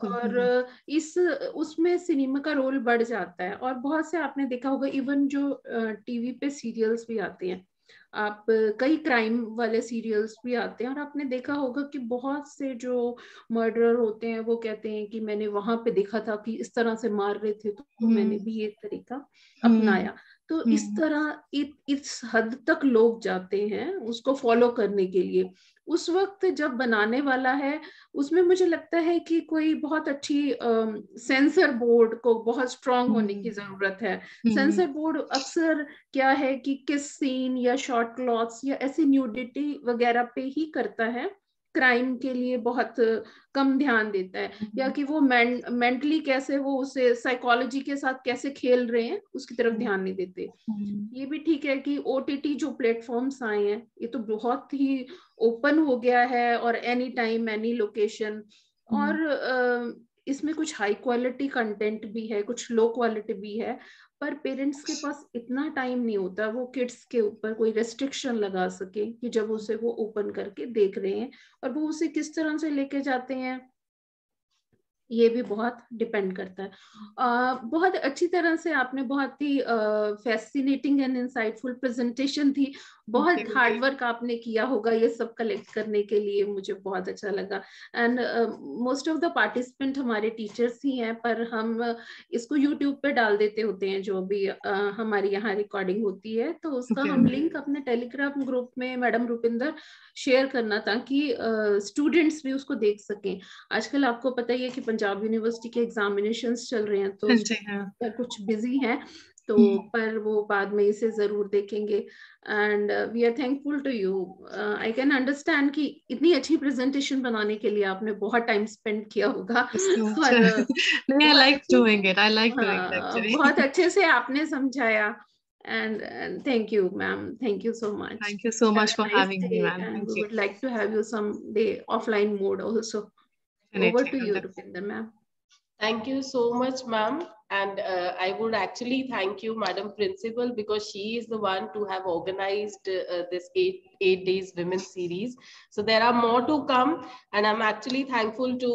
और इस उसमें सिनेमा का रोल बढ़ जाता है। और बहुत से आपने देखा होगा, इवन जो टीवी पे सीरियल्स भी आते हैं, आप कई क्राइम वाले सीरियल्स भी आते हैं, और आपने देखा होगा कि बहुत से जो मर्डरर होते हैं वो कहते हैं कि मैंने वहां पे देखा था कि इस तरह से मार रहे थे, तो मैंने भी ये तरीका अपनाया। तो इस तरह इस हद तक लोग जाते हैं उसको फॉलो करने के लिए। उस वक्त जब बनाने वाला है, उसमें मुझे लगता है कि कोई बहुत अच्छी सेंसर बोर्ड को बहुत स्ट्रांग होने की जरूरत है। सेंसर बोर्ड अक्सर क्या है कि किस सीन या शॉर्ट क्लॉथ्स या ऐसी न्यूडिटी वगैरह पे ही करता है, क्राइम के लिए बहुत कम ध्यान देता है, या कि वो मेंटली कैसे वो उसे साइकोलॉजी के साथ कैसे खेल रहे हैं उसकी तरफ ध्यान नहीं देते। ये भी ठीक है कि ओटीटी जो प्लेटफॉर्म्स आए हैं ये तो बहुत ही ओपन हो गया है, और एनी टाइम एनी लोकेशन, और इसमें कुछ हाई क्वालिटी कंटेंट भी है, कुछ लो क्वालिटी भी है, पर पेरेंट्स के पास इतना टाइम नहीं होता वो किड्स के ऊपर कोई रेस्ट्रिक्शन लगा सके कि जब उसे वो ओपन करके देख रहे हैं, और वो उसे किस तरह से लेके जाते हैं ये भी बहुत डिपेंड करता है। बहुत अच्छी तरह से आपने बहुत ही फैसिनेटिंग एंड इंसाइटफुल प्रेजेंटेशन थी, बहुत हार्ड वर्क आपने किया होगा ये सब कलेक्ट करने के लिए, मुझे बहुत अच्छा लगा। And most of the participant हमारे टीचर्स ही हैं, पर हम इसको यूट्यूब पे डाल देते होते हैं जो भी हमारी यहाँ रिकॉर्डिंग होती है, तो उसका हम लिंक अपने टेलीग्राम ग्रुप में मैडम रुपिंदर शेयर करना ताकि स्टूडेंट्स भी उसको देख सकें। आजकल आपको पता ही है कि पंजाब यूनिवर्सिटी के एग्जामिनेशंस चल रहे हैं, तो कुछ बिजी हैं, तो पर वो बाद में इसे जरूर देखेंगे। And we are thankful to you. I can understand कि इतनी अच्छी प्रेजेंटेशन बनाने के लिए आपने बहुत टाइम स्पेंड किया होगा। और बहुत अच्छे से आपने समझाया। And thank you, ma'am. Thank you so much. Thank you so much for nice having me, ma'am. And Thank we you. would like to have you someday offline mode also. Over to you, Rupinder, ma'am. Thank you so much, ma'am. And I would actually thank you, Madam Principal, because she is the one to have organized this eight days women series. So there are more to come. And I'm actually thankful to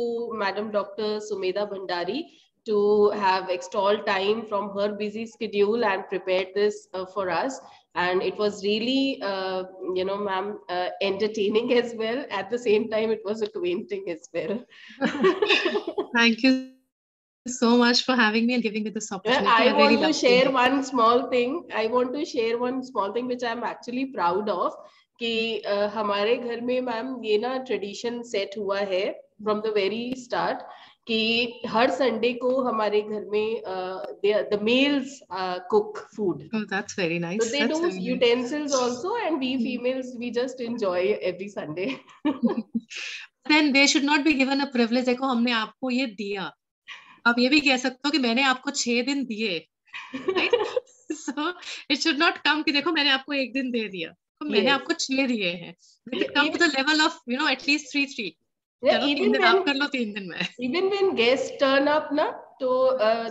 Madam Dr. Sumedha Bhandari to have extolled time from her busy schedule and prepared this for us. And it was really, ma'am, entertaining as well. At the same time, it was acquainting as well. Thank you so much for having me and giving me this opportunity. I want to share one small thing. I want to share one small thing which I'm actually proud of. कि हमारे घर में ma'am ये ना tradition set हुआ है from the very start कि हर Sunday को हमारे घर में the males cook food. Oh, that's very nice. So they do utensils also, and we females we just enjoy every Sunday. Then they should not be given a privilege. देखो हमने आपको ये दिया, आप ये भी कह सकते हो कि मैंने आपको 6 दिन दिए, right? So it should not come कि देखो मैंने आपको 1 दिन दे दिया, तो मैंने आपको 6 दिए हैं. Let it come to the level of at least 3. Yeah, even when आप कर लो 3 दिन में. Even when guests turn up ना, तो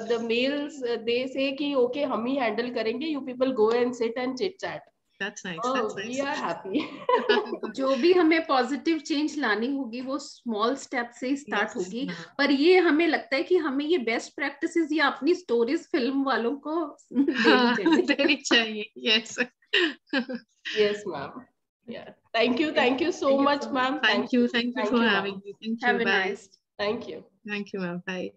the males they say कि okay हम ही handle करेंगे, you people go and sit and chit chat. That's nice. Oh, that's nice. We are happy. जो भी हमें पॉजिटिव चेंज लानी होगी वो स्मॉल स्टेप से ही स्टार्ट होगी, पर ये हमें लगता है कि हमें ये बेस्ट प्रैक्टिसेस या अपनी स्टोरीज फिल्म वालों को देनी चाहिए. Yes. Yes, ma'am. Yeah. Thank you so much, ma'am. Thank you for having me. Thank you. Have a nice. Thank you. Thank you, ma'am. Bye.